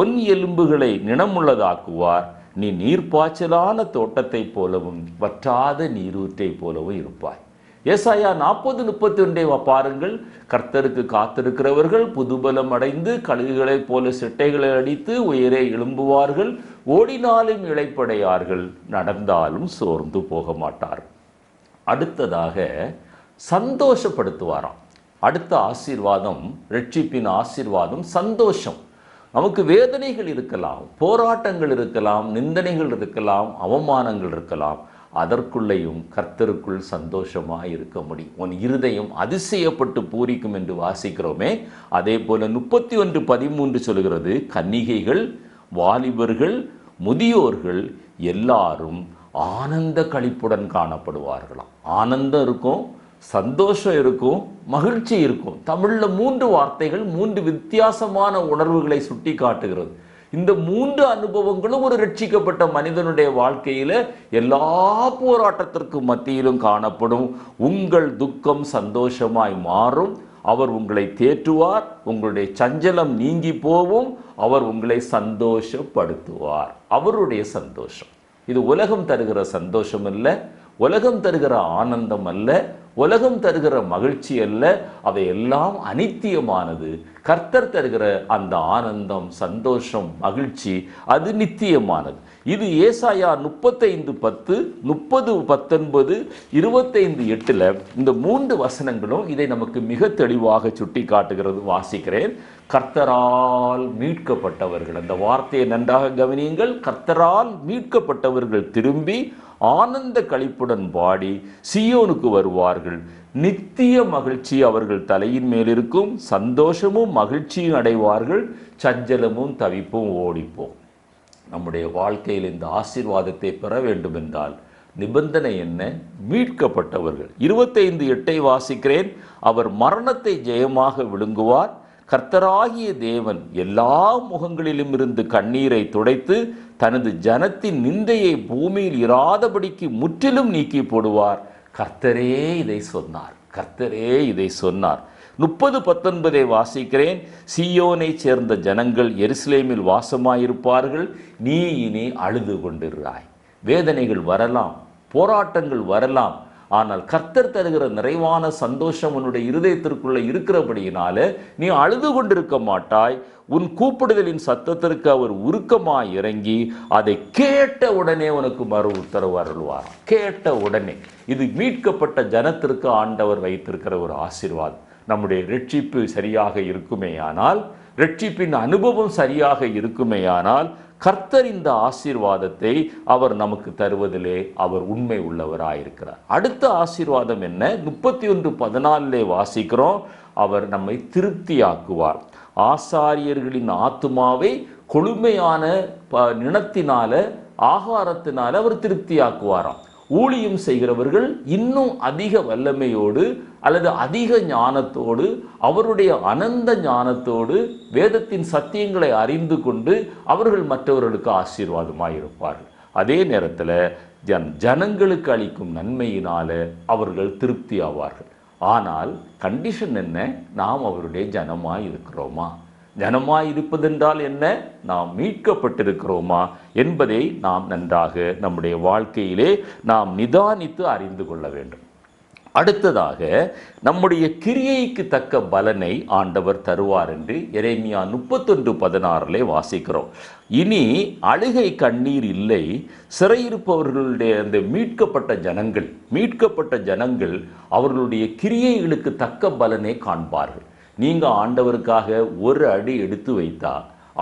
உன் எலும்புகளை நினமுள்ளதாக்குவார். நீ நீர்ப்பாய்ச்சலான தோட்டத்தை போலவும் வற்றாத நீரூற்றை போலவும் இருப்பாய். ஏசாயா 40:31 பாருங்கள். கர்த்தருக்கு காத்திருக்கிறவர்கள் புதுபலம் அடைந்து கழுகுகளைப் போல சிட்டைகளை அடித்து உயரே எழும்புவார்கள். ஓடினாலும் இளைப்படையார்கள், நடந்தாலும் சோர்ந்து போக மாட்டார்கள். அடுத்ததாக சந்தோஷப்படுத்துவாராம். அடுத்த ஆசீர்வாதம், ரட்சிப்பின் ஆசீர்வாதம் சந்தோஷம். நமக்கு வேதனைகள் இருக்கலாம், போராட்டங்கள் இருக்கலாம், நிந்தனைகள் இருக்கலாம், அவமானங்கள் இருக்கலாம். அதற்குள்ளேயும் கர்த்தருக்குள் சந்தோஷமாக இருக்க முடியும். உன் இருதயம் அதிசயப்பட்டு பூரிக்கும் என்று வாசிக்கிறோமே. அதே போல 31:13 சொல்கிறது, கன்னிகைகள், வாலிபர்கள், முதியோர்கள் எல்லாரும் ஆனந்த களிப்புடன் காணப்படுவார்களாம். ஆனந்தம் இருக்கும், சந்தோஷம் இருக்கும், மகிழ்ச்சி இருக்கும். தமிழில் 3 வார்த்தைகள் 3 வித்தியாசமான உணர்வுகளை சுட்டி காட்டுகிறது. இந்த 3 அனுபவங்களும் ஒரு ரட்சிக்கப்பட்ட மனிதனுடைய வாழ்க்கையில எல்லா போராட்டத்திற்கும் மத்தியிலும் காணப்படும். உங்கள் துக்கம் சந்தோஷமாய் மாறும். அவர் உங்களை தேற்றுவார். உங்களுடைய சஞ்சலம் நீங்கி போவும். அவர் உங்களை சந்தோஷப்படுத்துவார். அவருடைய சந்தோஷம் இது உலகம் தருகிற சந்தோஷம் அல்ல, உலகம் தருகிற ஆனந்தம் அல்ல, உலகம் தருகிற மகிழ்ச்சி அல்ல. அவையெல்லாம் அனித்தியமானது. கர்த்தர் தருகிற அந்த ஆனந்தம், சந்தோஷம், மகிழ்ச்சி அது நித்தியமானது. இது ஏசாயா 35:10, 30:19, 25:8 இந்த 3 வசனங்களும் இதை நமக்கு மிக தெளிவாக சுட்டி காட்டுகிறது. வாசிக்கிறேன். கர்த்தரால் மீட்கப்பட்டவர்கள், அந்த வார்த்தையை நன்றாக கவனியுங்கள். கர்த்தரால் மீட்கப்பட்டவர்கள் திரும்பி ஆனந்த களிப்புடன் பாடி சீயோனுக்கு வருவார்கள். நித்திய மகிழ்ச்சி அவர்கள் தலையின் மேல் இருக்கும். சந்தோஷமும் மகிழ்ச்சியும் அடைவார்கள். சஞ்சலமும் தவிப்பும் ஓடிப்போம். நம்முடைய வாழ்க்கையில் இந்த ஆசீர்வாதத்தை பெற வேண்டும் என்றால் நிபந்தனை என்ன? மீட்கப்பட்டவர்கள். 25:8 வாசிக்கிறேன். அவர் மரணத்தை ஜெயமாக விழுங்குவார். கர்த்தராகிய தேவன் எல்லா முகங்களிலும் இருந்து கண்ணீரை துடைத்து தனது ஜனத்தின் நிந்தையை பூமியில் இராதபடிக்கு முற்றிலும் நீக்கி போடுவார். கர்த்தரே இதை சொன்னார். கர்த்தரே இதை சொன்னார். 30:19 வாசிக்கிறேன். சீயோனை சேர்ந்த ஜனங்கள் எருசலேமில் வாசமாயிருப்பார்கள். நீ இனி அழுது கொண்டிருக்கிறாய். வேதனைகள் வரலாம், போராட்டங்கள் வரலாம். ஆனால் கர்த்தர் தருகிற நிறைவான சந்தோஷம் உன்னுடைய இருதயத்திற்குள்ள இருக்கிறபடியினால நீ அழுது கொண்டிருக்க மாட்டாய். உன் கூப்பிடுதலின் சத்தத்திற்கு அவர் உருக்கமாய் இறங்கி அதை கேட்ட உடனே உனக்கு மறு உத்தரவு அருள்வார். கேட்ட உடனே. இது மீட்கப்பட்ட ஜனத்திற்கு ஆண்டவர் வைத்திருக்கிற ஒரு ஆசீர்வாதம். நம்முடைய ரட்சிப்பு சரியாக இருக்குமேயானால், ரட்சிப்பின் அனுபவம் சரியாக இருக்குமேயானால், கர்த்தர் இந்த ஆசீர்வாதத்தை அவர் நமக்கு தருவதிலே அவர் உண்மை உள்ளவராயிருக்கிறார். அடுத்த ஆசீர்வாதம் என்ன? 31:14 வாசிக்கிறோம். அவர் நம்மை திருப்தியாக்குவார். ஆசாரியர்களின் ஆத்துமாவை கொழுமையான நினத்தினால, ஆகாரத்தினால அவர் திருப்தியாக்குவாராம். ஊழியம் செய்கிறவர்கள் இன்னும் அதிக வல்லமையோடு அல்லது அதிக ஞானத்தோடு, அவருடைய அனந்த ஞானத்தோடு வேதத்தின் சத்தியங்களை அறிந்து கொண்டு அவர்கள் மற்றவர்களுக்கு ஆசீர்வாதமாக இருப்பார்கள். அதே நேரத்தில் ஜனங்களுக்கு அளிக்கும் நன்மையினால அவர்கள் திருப்தி ஆவார்கள். ஆனால் கண்டிஷன் என்ன? நாம் அவருடைய ஜனமாய் இருக்கிறோமா? ஜனமாய் இருப்பதென்றால் என்ன? நாம் மீட்கப்பட்டிருக்கிறோமா என்பதை நாம் நன்றாக நம்முடைய வாழ்க்கையிலே நாம் நிதானித்து அறிந்து கொள்ள வேண்டும். அடுத்ததாக நம்முடைய கிரியைக்கு தக்க பலனை ஆண்டவர் தருவார் என்று எரேமியா 31:16 வாசிக்கிறோம். இனி அழுகை கண்ணீர் இல்லை. சிறையிருப்பவர்களுடைய அந்த மீட்கப்பட்ட ஜனங்கள் அவர்களுடைய கிரியைகளுக்கு தக்க பலனை காண்பார்கள். நீங்கள் ஆண்டவருக்காக ஒரு அடி எடுத்து வைத்தா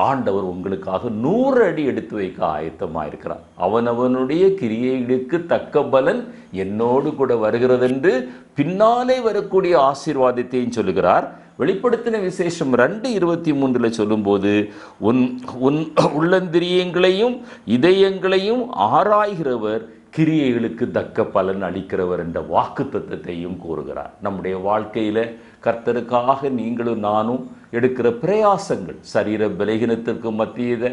ஆண்டவர் உங்களுக்காக 100 அடி எடுத்து வைக்க ஆயத்தமாக இருக்கிறார். அவனவனுடைய கிரியைகளுக்கு தக்க பலன் என்னோடு கூட வருகிறது என்று பின்னாலே வரக்கூடிய ஆசீர்வாதத்தையும் சொல்லுகிறார். வெளிப்படுத்தின விசேஷம் 2:23 சொல்லும்போது, உன் உள்ளந்திரியங்களையும் இதயங்களையும் ஆராய்கிறவர் கிரியைகளுக்கு தக்க பலன் அளிக்கிறவர் என்ற வாக்குத்தத்தத்தையும் கூறுகிறார். நம்முடைய வாழ்க்கையில் கர்த்தருக்காக நீங்களும் நானும் எடுக்கிற பிரயாசங்கள், சரீர பலகீனத்திற்கு மத்தியில்,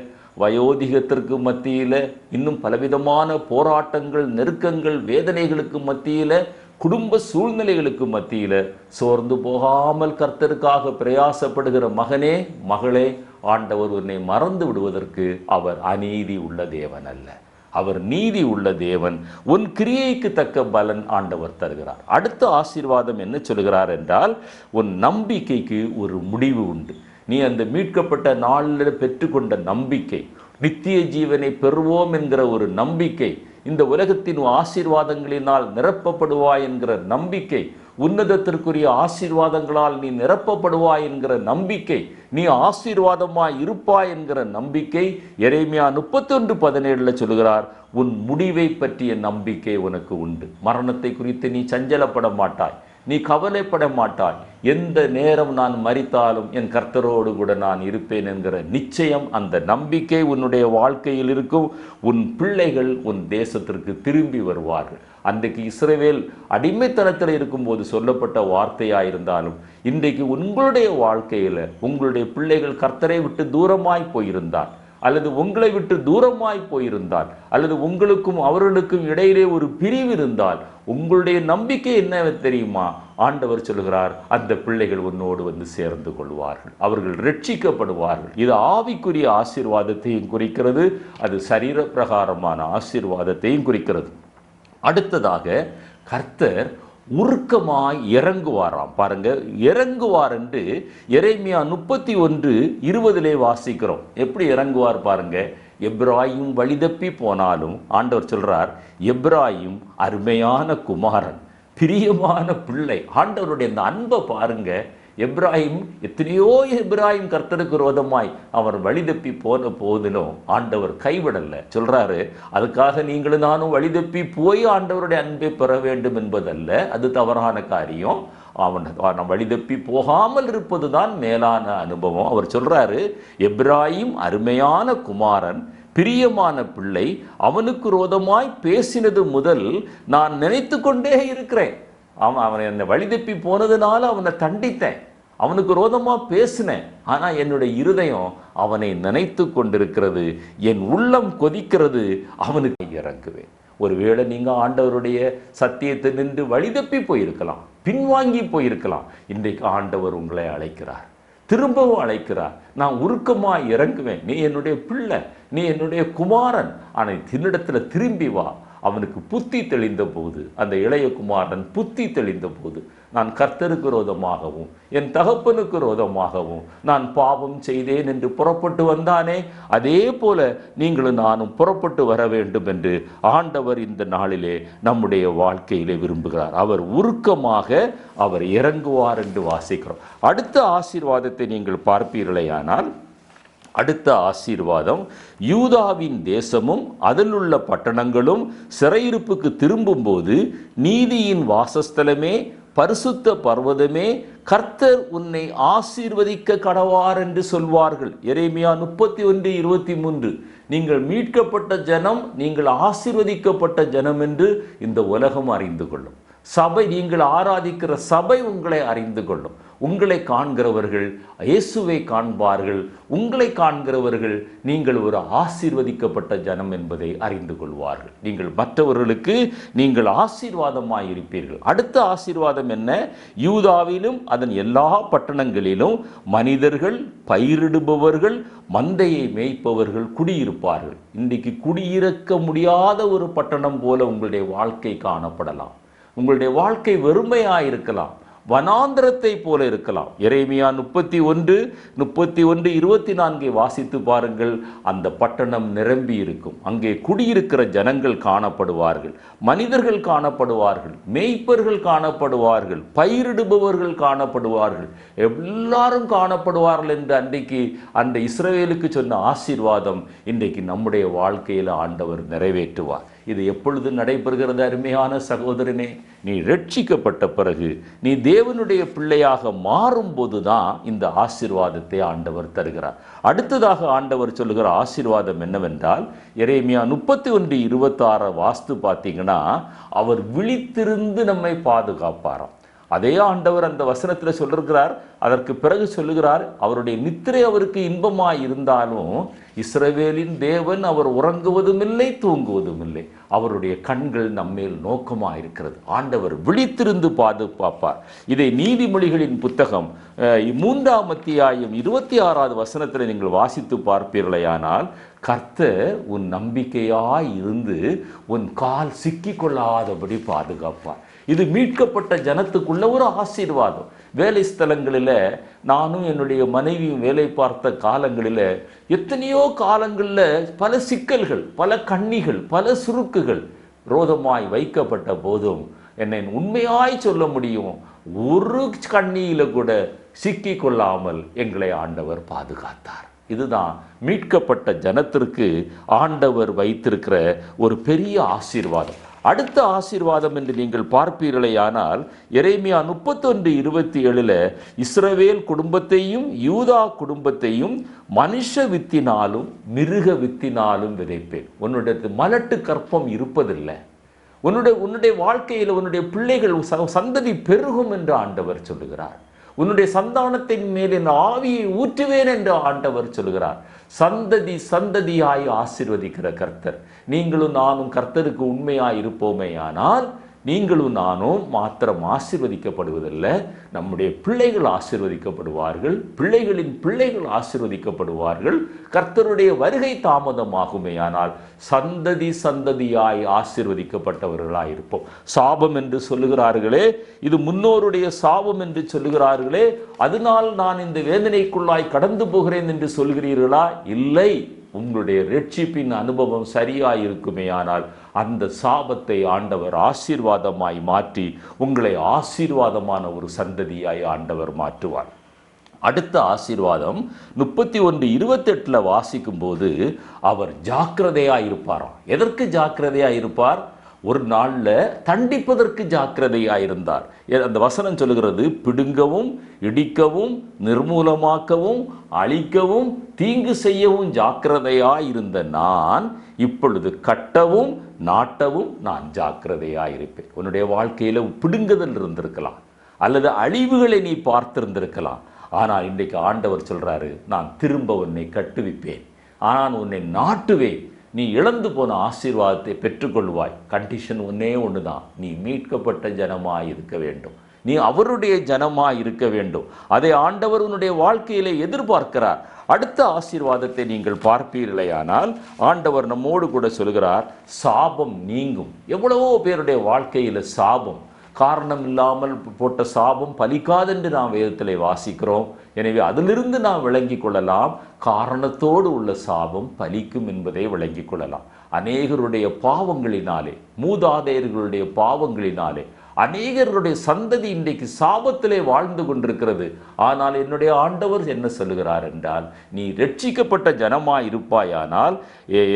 வயோதிகத்திற்கு மத்தியில், இன்னும் பலவிதமான போராட்டங்கள், நெருக்கங்கள், வேதனைகளுக்கு மத்தியில், குடும்ப சூழ்நிலைகளுக்கு மத்தியில் சோர்ந்து போகாமல் கர்த்தருக்காக பிரயாசப்படுகிற மகனே, மகளே, ஆண்டவர் உன்னை மறந்து விடுவதற்கு அவர் அநீதி உள்ள தேவன் அல்ல. அவர் நீதி உள்ள தேவன். உன் கிரியைக்கு தக்க பலன் ஆண்டவர் தருகிறார். அடுத்த ஆசீர்வாதம் என்ன சொல்கிறார் என்றால், உன் நம்பிக்கைக்கு ஒரு முடிவு உண்டு. நீ அந்த மீட்கப்பட்ட நாளில் பெற்றுக்கொண்ட நம்பிக்கை, நித்திய ஜீவனை பெறுவோம் என்கிற ஒரு நம்பிக்கை, இந்த உலகத்தின் ஆசீர்வாதங்களினால் நிரப்பப்படுவாய் என்கிற நம்பிக்கை, உன்னதத்திற்குரிய ஆசீர்வாதங்களால் நீ நிரப்பப்படுவாய் என்கிற நம்பிக்கை, நீ ஆசீர்வாதமாய் இருப்பாய் என்கிற நம்பிக்கை எரேமியா 31:17 சொல்கிறார். உன் முடிவை பற்றிய நம்பிக்கை உனக்கு உண்டு. மரணத்தை குறித்து நீ சஞ்சலப்பட மாட்டாய், நீ கவலைப்பட மாட்டாய். எந்த நேரம் நான் மரித்தாலும் என் கர்த்தரோடு கூட நான் இருப்பேன் என்கிற நிச்சயம், அந்த நம்பிக்கை உன்னுடைய வாழ்க்கையில் இருக்கும். உன் பிள்ளைகள் உன் தேசத்திற்கு திரும்பி வருவார்கள். அன்றைக்கு இஸ்ரவேல் அடிமைத்தனத்தில் இருக்கும்போது சொல்லப்பட்ட வார்த்தையாயிருந்தாலும் இன்றைக்கு உங்களுடைய வாழ்க்கையில் உங்களுடைய பிள்ளைகள் கர்த்தரை விட்டு தூரமாய் போயிருந்தார், அல்லது உங்களை விட்டு தூரமாய் போயிருந்தால், அல்லது உங்களுக்கும் அவர்களுக்கும் இடையிலே ஒரு பிரிவு இருந்தால், உங்களுடைய நம்பிக்கை என்ன தெரியுமா? ஆண்டவர் சொல்கிறார், அந்த பிள்ளைகள் உன்னோடு வந்து சேர்ந்து கொள்வார்கள், அவர்கள் ரட்சிக்கப்படுவார்கள். இது ஆவிக்குரிய ஆசீர்வாதத்தையும் குறிக்கிறது, அது சரீர பிரகாரமான ஆசீர்வாதத்தையும் குறிக்கிறது. அடுத்ததாக கர்த்தர் உருக்கமாய் இறங்குவாராம். பாருங்க, இறங்குவார் என்று எரேமியா 31:20 வாசிக்கிறோம். எப்படி இறங்குவார் பாருங்க. எப்ராயிம் வழிதப்பி போனாலும் ஆண்டவர் சொல்றார், எப்ராயிம் அருமையான குமாரன், பிரியமான பிள்ளை. ஆண்டவருடைய அந்த அன்பை பாருங்க. எப்ராயிம் கர்த்தருக்கு விரோதமாய் அவர் வழிதப்பி போன போதிலும் ஆண்டவர் கைவிடல. சொல்றாரு, அதுக்காக நீங்களும் நானும் வழிதப்பி போய் ஆண்டவருடைய அன்பை பெற வேண்டும் என்பதல்ல, அது தவறான காரியம். அவன் வழிதப்பி போகாமல் இருப்பதுதான் மேலான அனுபவம். அவர் சொல்றாரு, எப்ராயிம் அருமையான குமாரன், பிரியமான பிள்ளை அவனுக்கு விரோதமாய் பேசினது முதல் நான் நினைத்து கொண்டே இருக்கிறேன். அவனை என்னை வழிதப்பி போனதுனால அவனை தண்டித்தேன், அவனுக்கு விரோதமா பேசினேன். ஆனா என்னுடைய இருதயம் அவனை நினைத்து கொண்டிருக்கிறது, என் உள்ளம் கொதிக்கிறது, அவனுக்கு இறங்குவேன். ஒருவேளை நீங்க ஆண்டவருடைய சத்தியத்தை நின்று வழிதப்பி போயிருக்கலாம், பின்வாங்கி போயிருக்கலாம். இன்றைக்கு ஆண்டவர் உங்களை அழைக்கிறார், திரும்பவும் அழைக்கிறார். நான் உருக்கமாக இறங்குவேன், நீ என்னுடைய பிள்ளை, நீ என்னுடைய குமாரன், ஆனால் தின்னிடத்தில் திரும்பி வா. அவனுக்கு புத்தி தெளிந்த போது, அந்த இளைய குமாரன் புத்தி தெளிந்த போது, நான் கர்த்தருக்கு விரோதமாகவும் என் தகப்பனுக்கு விரோதமாகவும் நான் பாவம் செய்தேன் என்று புறப்பட்டு வந்தானே, அதே போல நீங்களும் நானும் புறப்பட்டு வர வேண்டும் என்று ஆண்டவர் இந்த நாளிலே நம்முடைய வாழ்க்கையிலே விரும்புகிறார். அவர் உருக்கமாக அவர் இறங்குவார் என்று வாசிக்கிறோம். அடுத்த ஆசீர்வாதத்தை நீங்கள் பார்ப்பீர்களேயானால், அடுத்த ஆசீர்வாதம், யூதாவின் தேசமும் அதில் உள்ள பட்டணங்களும் சிறையிருப்புக்கு திரும்பும்போது நீதியின் வாசஸ்தலமே, பரிசுத்த பர்வதமே, கர்த்தர் உன்னை ஆசீர்வதிக்க கடவார் என்று சொல்வார்கள். எரேமியா 31:23. நீங்கள் மீட்கப்பட்ட ஜனம், நீங்கள் ஆசீர்வதிக்கப்பட்ட ஜனம் என்று இந்த உலகம் அறிந்து கொள்ளும். சபை, நீங்கள் ஆராதிக்கிற சபை உங்களை அறிந்து கொள்ளும். உங்களை காண்கிறவர்கள் இயேசுவை காண்பார்கள். உங்களை காண்கிறவர்கள் நீங்கள் ஒரு ஆசீர்வதிக்கப்பட்ட ஜனம் என்பதை அறிந்து கொள்வார்கள். நீங்கள் மற்றவர்களுக்கு நீங்கள் ஆசீர்வாதமாய் இருப்பீர்கள். அடுத்த ஆசீர்வாதம் என்ன? யூதாவிலும் அதன் எல்லா பட்டணங்களிலும் மனிதர்கள், பயிரிடுபவர்கள், மந்தையை மேய்ப்பவர்கள் குடியிருப்பார்கள். இன்றைக்கு குடியிருக்க முடியாத ஒரு பட்டணம் போல உங்களுடைய வாழ்க்கை காணப்படலாம். உங்களுடைய வாழ்க்கை வெறுமையாயிருக்கலாம், வனாந்திரத்தை போல இருக்கலாம். எரேமியா 31:24 வாசித்து பாருங்கள். அந்த பட்டணம் நிரம்பி இருக்கும். அங்கே குடியிருக்கிற ஜனங்கள் காணப்படுவார்கள், மனிதர்கள் காணப்படுவார்கள், மேய்ப்பர்கள் காணப்படுவார்கள், பயிரிடுபவர்கள் காணப்படுவார்கள், எல்லாரும் காணப்படுவார்கள் என்று அன்றைக்கு அந்த இஸ்ரவேலுக்கு சொன்ன ஆசீர்வாதம் இன்றைக்கு நம்முடைய வாழ்க்கையில் ஆண்டவர் நிறைவேற்றுவார். இது எப்பொழுது நடைபெறுகிறது? அருமையான சகோதரனே, நீ ரட்சிக்கப்பட்ட பிறகு, நீ தேவனுடைய பிள்ளையாக மாறும்போது தான் இந்த ஆசீர்வாதத்தை ஆண்டவர் தருகிறார். அடுத்ததாக ஆண்டவர் சொல்லுகிற ஆசீர்வாதம் என்னவென்றால், எரேமியா 31:26 வாஸ்து பார்த்தீங்கன்னா, அவர் விழித்திருந்து நம்மை பாதுகாப்பாராம். அதே ஆண்டவர் அந்த வசனத்தில் சொல்லுகிறார். அதற்கு பிறகு சொல்லுகிறார், அவருடைய நித்திரை அவருக்கு இன்பமாய் இருந்தாலும் இஸ்ரவேலின் தேவன் அவர் உறங்குவதும் இல்லை, தூங்குவதும் இல்லை. அவருடைய கண்கள் நம்மேல் நோக்கமாக இருக்கிறது. ஆண்டவர் விழித்திருந்து பாதுகாப்பார். இதை நீதிமொழிகளின் புத்தகம் 3ஆம் அத்தியாயம் 26வது வசனத்தில் நீங்கள் வாசித்து பார்ப்பீர்களேயானால், கர்த்தர் உன் நம்பிக்கையாய் இருந்து உன் கால் சிக்கிக்கொள்ளாதபடி பாதுகாப்பார். இது மீட்கப்பட்ட ஜனத்துக்குள்ள ஒரு ஆசீர்வாதம். வேலை ஸ்தலங்களில் நானும் என்னுடைய மனைவியும் வேலை பார்த்த காலங்களில் எத்தனையோ காலங்களில் பல சிக்கல்கள், பல கண்ணிகள், பல சுருக்குகள் ரோதமாய் வைக்கப்பட்ட போதும் என்னை உண்மையாய் சொல்ல முடியும், ஒரு கண்ணியில கூட சிக்கி கொள்ளாமல் எங்களை ஆண்டவர் பாதுகாத்தார். இதுதான் மீட்கப்பட்ட ஜனத்திற்கு ஆண்டவர் வைத்திருக்கிற ஒரு பெரிய ஆசீர்வாதம். அடுத்த ஆசீர்வாதம் என்று நீங்கள் பார்ப்பீர்களேயானால், எரேமியா 31:27 இஸ்ரவேல் குடும்பத்தையும் யூதா குடும்பத்தையும் மனுஷ வித்தினாலும் மிருக வித்தினாலும் விதைப்பேன். உன்னுடைய மலட்டு கற்பம் இருப்பதில்லை. உன்னுடைய வாழ்க்கையில் உன்னுடைய பிள்ளைகள் சந்ததி பெருகும் என்று ஆண்டவர் சொல்லுகிறார். உன்னுடைய சந்தானத்தின் மேல் என் ஆவியை ஊற்றுவேன் என்று ஆண்டவர் சொல்கிறார். சந்ததி சந்ததியாய் ஆசீர்வதிக்கிற கர்த்தர். நீங்களும் நானும் கர்த்தருக்கு உண்மையாய் இருப்போமேயானால் நீங்களும் நானும் மாத்திரம் ஆசீர்வதிக்கப்படுவதில்லை, நம்முடைய பிள்ளைகள் ஆசீர்வதிக்கப்படுவார்கள், பிள்ளைகளின் பிள்ளைகள் ஆசீர்வதிக்கப்படுவார்கள். கர்த்தருடைய வருகை தாமதமாகுமேயானால் சந்ததி சந்ததியாய் ஆசீர்வதிக்கப்பட்டவர்களாய் இருப்போம். சாபம் என்று சொல்லுகிறார்களே, இது முன்னோருடைய சாபம் என்று சொல்லுகிறார்களே, அதனால் நான் இந்த வேதனைக்குள்ளாய் கடந்து போகிறேன் என்று சொல்கிறீர்களா? இல்லை. உங்களுடைய ரட்சிப்பின் அனுபவம் சரியாய் இருக்குமேயானால் அந்த சாபத்தை ஆண்டவர் ஆசீர்வாதமாய் மாற்றி உங்களை ஆசீர்வாதமான ஒரு சந்ததியாய் ஆண்டவர் மாற்றுவார். அடுத்த ஆசீர்வாதம் 31:28 வாசிக்கும் போது, அவர் ஜாக்கிரதையாய் இருப்பாராம். எதற்கு ஜாக்கிரதையாய் இருப்பார்? ஒரு நாளில் தண்டிப்பதற்கு ஜாக்கிரதையாயிருந்தார். அந்த வசனம் சொல்லுகிறது, பிடுங்கவும் இடிக்கவும் நிர்மூலமாக்கவும் அழிக்கவும் தீங்கு செய்யவும் ஜாக்கிரதையாயிருந்த நான் இப்பொழுது கட்டவும் நாட்டவும் நான் ஜாக்கிரதையாயிருப்பேன். உன்னுடைய வாழ்க்கையில் பிடுங்குதல் இருந்திருக்கலாம், அல்லது அழிவுகளை நீ பார்த்திருந்திருக்கலாம். ஆனால் இன்றைக்கு ஆண்டவர் சொல்றாரு, நான் திரும்ப உன்னை கட்டுவிப்பேன், ஆனால் உன்னை நாட்டுவேன், நீ இழந்து போன ஆசீர்வாதத்தை பெற்றுக்கொள்வாய். கண்டிஷன் ஒன்னே ஒன்று தான், நீ மீட்கப்பட்ட ஜனமாய் இருக்க வேண்டும், நீ அவருடைய ஜனமாய் இருக்க வேண்டும். அதை ஆண்டவர் உன்னுடைய வாழ்க்கையிலே எதிர்பார்க்கிறார். அடுத்த ஆசீர்வாதத்தை நீங்கள் பார்ப்பீர்களேயானால் ஆண்டவர் நம்மோடு கூட சொல்கிறார், சாபம் நீங்கும். எவ்வளவோ பேருடைய வாழ்க்கையில் சாபம், காரணம் இல்லாமல் போட்ட சாபம் பலிக்காதென்று நாம் வேதத்திலே வாசிக்கிறோம். எனவே அதிலிருந்து நாம் விளங்கி கொள்ளலாம், காரணத்தோடு உள்ள சாபம் பலிக்கும் என்பதை விளங்கி கொள்ளலாம். அநேகருடைய பாவங்களினாலே, மூதாதையர்களுடைய பாவங்களினாலே அநேகருடைய சந்ததி இன்றைக்கு சாபத்திலே வாழ்ந்து கொண்டிருக்கிறது. ஆனால் என்னுடைய ஆண்டவர் என்ன சொல்லுகிறார் என்றால், நீ ரட்சிக்கப்பட்ட ஜனமாய் இருப்பாயானால்,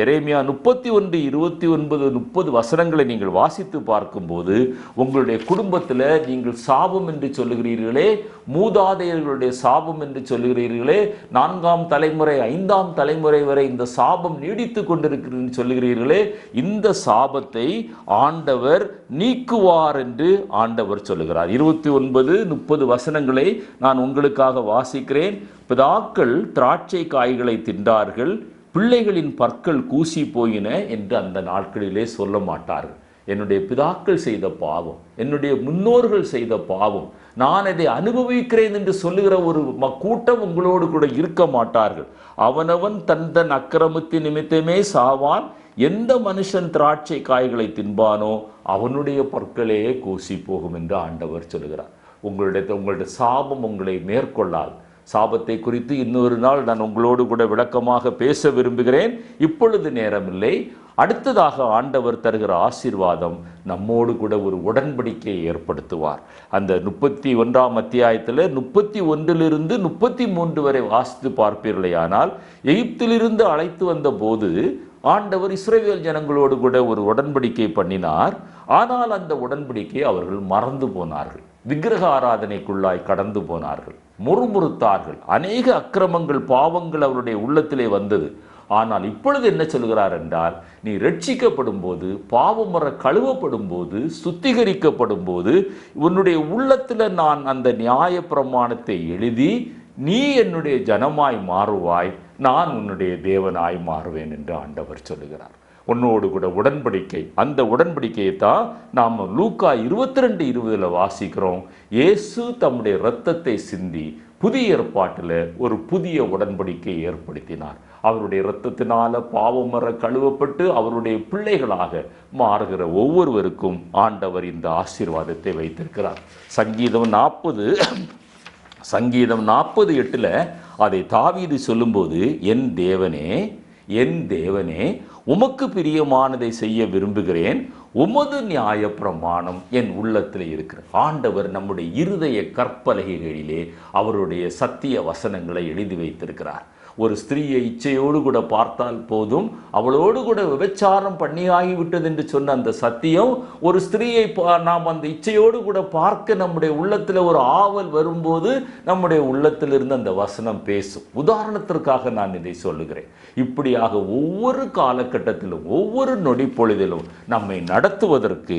எரேமியா 31:29-30 வசனங்களை நீங்கள் வாசித்து பார்க்கும்போது, உங்களுடைய குடும்பத்தில் நீங்கள் சாபம் என்று சொல்லுகிறீர்களே, மூதாதையர்களுடைய சாபம் என்று சொல்லுகிறீர்களே, 4ஆம் தலைமுறை 5ஆம் தலைமுறை வரை இந்த சாபம் நீடித்து கொண்டிருக்கிறதுன்னு சொல்லுகிறீர்களே, இந்த சாபத்தை ஆண்டவர் நீக்குவார் என்று ஆண்டவர் சொல்லுகிறார். 29-30 வசனங்களை நான் உங்களுக்காக வாசிக்கிறேன். பிதாக்கள் திராட்சை காய்களை தின்றார்கள், பிள்ளைகளின் பற்கள் கூசி போயின என்று அந்த நாட்களிலே சொல்ல மாட்டார்கள். என்னுடைய பிதாக்கள் செய்த பாவம், என்னுடைய முன்னோர்கள் செய்த பாவம், நான் அதை அனுபவிக்கிறேன் என்று சொல்லுகிற ஒரு கூட்டம் உங்களோடு கூட இருக்க மாட்டார்கள். அவனவன் தன் அக்கிரமத்தின் நிமித்தமே சாவான், எந்த மனுஷன் திராட்சை காய்களை தின்பானோ அவனுடைய பற்களே கூசி போகும் என்று ஆண்டவர் சொல்லுகிறார். உங்களுடைய சாபம் உங்களை மேற்கொள்ளாது. சாபத்தை குறித்து இன்னொரு நாள் நான் உங்களோடு கூட விளக்கமாக பேச விரும்புகிறேன், இப்பொழுது நேரமில்லை. அடுத்ததாக ஆண்டவர் தருகிற ஆசீர்வாதம், நம்மோடு கூட ஒரு உடன்படிக்கையை ஏற்படுத்துவார். அந்த 31ஆம் அத்தியாயத்தில் 31 33 வரை வாசித்து பார்ப்பீர்களேயானால், எகிப்திலிருந்து அழைத்து வந்த போது ஆண்டவர் இஸ்ரவேல் ஜனங்களோடு கூட ஒரு உடன்படிக்கை பண்ணினார். ஆனால் அந்த உடன்படிக்கை அவர்கள் மறந்து போனார்கள், விக்கிரக ஆராதனைக்குள்ளாய் கடந்து போனார்கள், முறுமுறுத்தார்கள், அநேக அக்கிரமங்கள் பாவங்கள் அவருடைய உள்ளத்திலே வந்தது. ஆனால் இப்பொழுது என்ன சொல்கிறார் என்றால், நீ ரட்சிக்கப்படும் போது, பாவமுற கழுவப்படும் போது, சுத்திகரிக்கப்படும் போது, உன்னுடைய உள்ளத்தில் நான் அந்த நியாய பிரமாணத்தை எழுதி, நீ என்னுடைய ஜனமாய் மாறுவாய், நான் உன்னுடைய தேவனாய் மாறுவேன் என்று ஆண்டவர் சொல்லுகிறார். உன்னோடு கூட உடன்படிக்கை. அந்த உடன்படிக்கையை தான் நாம் லூக்கா 22:20 வாசிக்கிறோம். இயேசு தம்முடைய இரத்தத்தை சிந்தி புதிய ஏற்பாட்டில் ஒரு புதிய உடன்படிக்கையை ஏற்படுத்தினார். அவருடைய இரத்தத்தினால பாவமற கழுவப்பட்டு அவருடைய பிள்ளைகளாக மாறுகிற ஒவ்வொருவருக்கும் ஆண்டவர் இந்த ஆசீர்வாதத்தை வைத்திருக்கிறார். சங்கீதம் 40:8 அதை தாவீது சொல்லும்போது, என் தேவனே உமக்கு பிரியமானதை செய்ய விரும்புகிறேன், உமது நியாய பிரமாணம் என் உள்ளத்தில் இருக்கிற. ஆண்டவர் நம்முடைய இருதய கற்பலகைகளிலே அவருடைய சத்திய வசனங்களை எழுதி வைத்திருக்கிறார். ஒரு ஸ்திரீயை இச்சையோடு கூட பார்த்தால் போதும், அவளோடு கூட விபச்சாரம் பண்ணியாகிவிட்டது என்று சொன்ன அந்த சத்தியம், ஒரு ஸ்திரீயை நாம் அந்த இச்சையோடு கூட பார்க்க நம்முடைய உள்ளத்தில் ஒரு ஆவல் வரும்போது நம்முடைய உள்ளத்திலிருந்து அந்த வசனம் பேசும். உதாரணத்திற்காக நான் இதை சொல்லுகிறேன். இப்படியாக ஒவ்வொரு காலகட்டத்திலும் ஒவ்வொரு நொடி பொழுதிலும் நம்மை நடத்துவதற்கு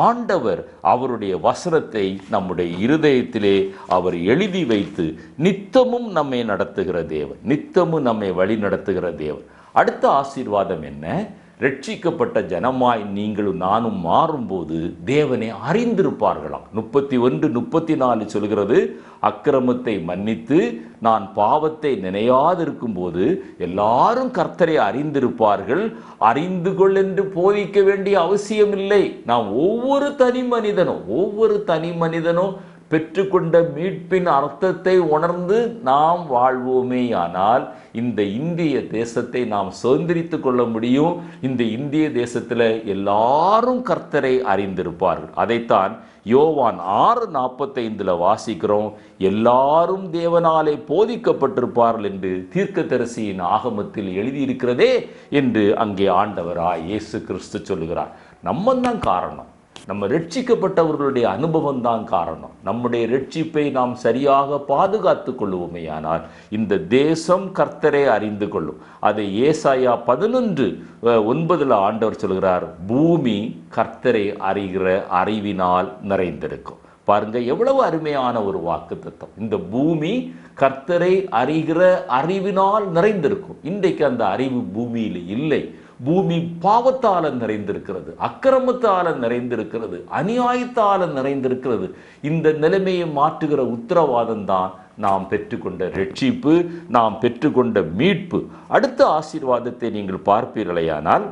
ஆண்டவர் அவருடைய வசனத்தை நம்முடைய இருதயத்திலே அவர் எழுதி வைத்து நித்தமும் நம்மை நடத்துகிற தேவன், நித்தமும் நம்மை வழி நடத்துகிற தேவன். அடுத்த ஆசீர்வாதம் என்ன? ரட்சிக்கப்பட்ட ஜனமாய் நீங்களும் நானும் மாறும்போது தேவனை அறிந்திருப்பார்களாம். 31-34 சொல்கிறது, அக்கிரமத்தை மன்னித்து நான் பாவத்தை நினையாதிருக்கும் போது எல்லாரும் கர்த்தரை அறிந்திருப்பார்கள். அறிந்து கொள் என்று போதிக்க வேண்டிய அவசியமில்லை. நாம் ஒவ்வொரு தனி மனிதனும் பெற்றுக்கொண்ட மீட்பின் அர்த்தத்தை உணர்ந்து நாம் வாழ்வோமேயானால் இந்த இந்திய தேசத்தை நாம் சுதந்திரித்து கொள்ள முடியும். இந்த இந்திய தேசத்தில் எல்லாரும் கர்த்தரை அறிந்திருப்பார்கள். அதைத்தான் யோவான் 6:45 வாசிக்கிறோம். எல்லாரும் தேவனாலே போதிக்கப்பட்டிருப்பார்கள் என்று தீர்க்கதரிசியின் ஆகமத்தில் எழுதியிருக்கிறதே என்று அங்கே ஆண்டவராய் இயேசு கிறிஸ்து சொல்லுகிறார். நம்ம தான் காரணம். நம்ம ரட்சிக்கப்பட்டவர்களுடைய அனுபவம் தான் காரணம். நம்முடைய ரட்சிப்பை நாம் சரியாக பாதுகாத்து கொள்வோமேயானால் இந்த தேசம் கர்த்தரை அறிந்து கொள்ளும். அதை ஏசாயா 11:9 ஆண்டவர் சொல்கிறார், பூமி கர்த்தரை அறிகிற அறிவினால் நிறைந்திருக்கும். பாருங்க, எவ்வளவு அருமையான ஒரு வாக்குத்தத்தம். இந்த பூமி கர்த்தரை அறிகிற அறிவினால் நிறைந்திருக்கும். இன்றைக்கு அந்த அறிவு பூமியில் இல்லை. பூமி பாவத்தால நிறைந்திருக்கிறது, அக்கிரமத்தால நிறைந்திருக்கிறது, அநியாயத்தால நிறைந்திருக்கிறது. இந்த நிலைமையை மாற்றுகிற உத்தரவாதம் தான் நாம் பெற்றுக்கொண்ட ரட்சிப்பு, நாம் பெற்றுக்கொண்ட மீட்பு. அடுத்த ஆசீர்வாதத்தை நீங்கள் பார்ப்பீர்களேயானால்,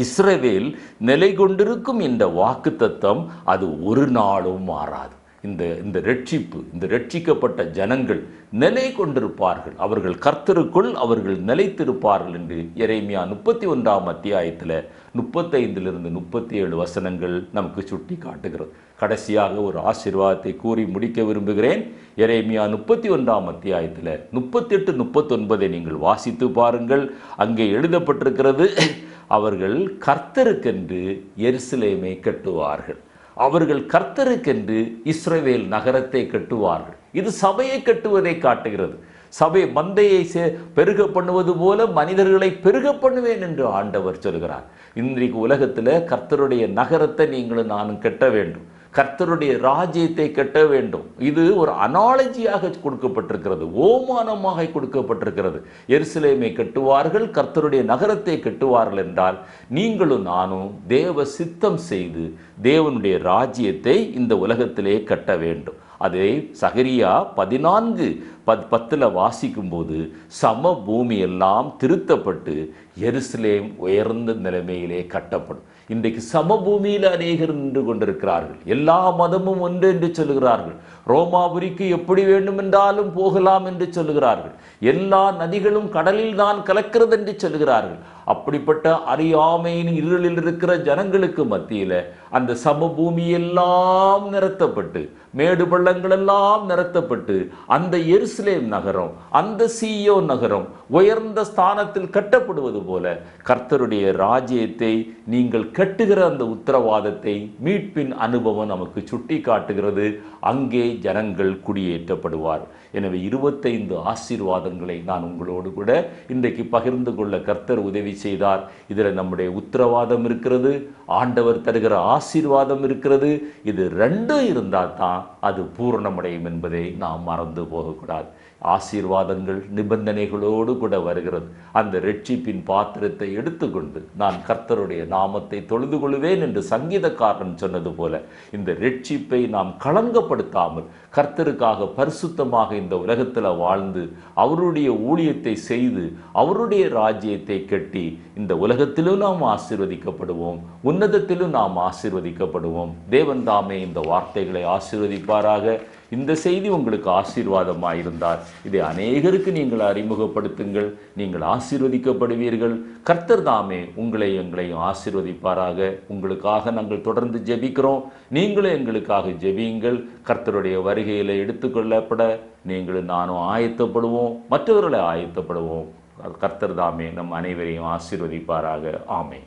இஸ்ரவேல் நிலை கொண்டிருக்கும் இந்த வாக்குத்தத்தம் அது ஒரு நாளும் மாறாது. இந்த ரட்சிப்பு, இந்த ரட்சிக்கப்பட்ட ஜனங்கள் நிலை கொண்டிருப்பார்கள், அவர்கள் கர்த்தருக்குள் அவர்கள் நிலைத்திருப்பார்கள் என்று எரேமியா 31 அத்தியாயத்தில் 35 37 வசனங்கள் நமக்கு சுட்டி காட்டுகிறது. கடைசியாக ஒரு ஆசீர்வாதத்தை கூறி முடிக்க விரும்புகிறேன். எரேமியா 31 அத்தியாயத்தில் 38 39 நீங்கள் வாசித்து பாருங்கள். அங்கே எழுதப்பட்டிருக்கிறது, அவர்கள் கர்த்தருக்கென்று எருசலேமை கட்டுவார்கள், அவர்கள் கர்த்தருக்கென்று இஸ்ரவேல் நகரத்தை கட்டுவார்கள். இது சபையை கட்டுவதை காட்டுகிறது. சபை மந்தையை பெருக பண்ணுவது போல மனிதர்களை பெருக பண்ணுவேன் என்று ஆண்டவர் சொல்கிறார். இன்றைக்கு உலகத்தில் கர்த்தருடைய நகரத்தை நீங்களும் நானும் கட்ட வேண்டும், கர்த்தருடைய ராஜ்யத்தை கட்ட வேண்டும். இது ஒரு அனாலஜியாக கொடுக்கப்பட்டிருக்கிறது, ஓமானமாக கொடுக்கப்பட்டிருக்கிறது. எருசலேமை கட்டுவார்கள், கர்த்தருடைய நகரத்தை கட்டுவார்கள் என்றால் நீங்களும் நானும் தேவ சித்தம் செய்து தேவனுடைய ராஜ்யத்தை இந்த உலகத்திலே கட்ட வேண்டும். அதை சகரியா 14:10 வாசிக்கும்போது சம பூமி எல்லாம் திருத்தப்பட்டு எருசலேம் உயர்ந்த நிலைமையிலே கட்டப்படும். இன்றைக்கு சமபூமியில் அநேகர் நின்று கொண்டிருக்கிறார்கள். எல்லா மதமும் ஒன்று என்று சொல்லுகிறார்கள். ரோமாபுரிக்கு எப்படி வேண்டுமென்றாலும் போகலாம் என்று சொல்லுகிறார்கள். எல்லா நதிகளும் கடலில் தான் கலக்கிறது என்று சொல்லுகிறார்கள். அப்படிப்பட்ட அறியாமையின் இருளில் இருக்கிற ஜனங்களுக்கு மத்தியில் அந்த சமபூமி எல்லாம் நிரத்தப்பட்டு, மேடு பள்ளங்கள் எல்லாம் நிரத்தப்பட்டு, அந்த எருசலேம் நகரம், அந்த சீயோன் நகரம் உயர்ந்த ஸ்தானத்தில் கட்டப்படுவது போல கர்த்தருடைய ராஜ்யத்தை நீங்கள் கட்டுகிற அந்த உத்தரவாதத்தை மீட்பின் அனுபவம் நமக்கு சுட்டி காட்டுகிறது. அங்கே ஜனங்கள் குடியேற்றப்படுவார். எனவே 25 ஆசீர்வாதங்களை நான் உங்களோடு கூட இன்றைக்கு பகிர்ந்து கொள்ள கர்த்தர் உதவி செய்தார். இதில் நம்முடைய உத்தரவாதம் இருக்கிறது, ஆண்டவர் தருகிற ஆசீர்வாதம் இருக்கிறது. இது ரெண்டும் இருந்தால் தான் அது பூரணமடையும் என்பதை நாம் மறந்து போகக்கூடாது. ஆசீர்வாதங்கள் நிபந்தனைகளோடு கூட வருகிறது. அந்த ரட்சிப்பின் பாத்திரத்தை எடுத்துக்கொண்டு நான் கர்த்தருடைய நாமத்தை தொழுது கொள்வேன் என்று சங்கீதக்காரன் சொன்னது போல இந்த ரட்சிப்பை நாம் களங்கப்படுத்தாமல் கர்த்தருக்காக பரிசுத்தமாக இந்த உலகத்தில் வாழ்ந்து அவருடைய ஊழியத்தை செய்து அவருடைய ராஜ்யத்தை கட்டி இந்த உலகத்திலும் நாம் ஆசீர்வதிக்கப்படுவோம், உன்னதத்திலும் நாம் ஆசீர்வதிக்கப்படுவோம். தேவன் தாமே இந்த வார்த்தைகளை ஆசீர்வதிப்பாராக. இந்த செய்தி உங்களுக்கு ஆசீர்வாதமாயிருந்தால் இதை அநேகருக்கு நீங்கள் அறிமுகப்படுத்துங்கள், நீங்கள் ஆசீர்வதிக்கப்படுவீர்கள். கர்த்தர் தாமே உங்களை எங்களையும் ஆசீர்வதிப்பாராக. உங்களுக்காக நாங்கள் தொடர்ந்து ஜெபிக்கிறோம், நீங்களும் எங்களுக்காக ஜெபியுங்கள். கர்த்தருடைய வருகையில் எடுத்துக்கொள்ளப்பட நீங்களும் நானும் ஆயத்தப்படுவோம், மற்றவர்களை ஆயத்தப்படுவோம். கர்த்தர் தாமே நம் அனைவரையும் ஆசீர்வதிப்பாராக. ஆமென்.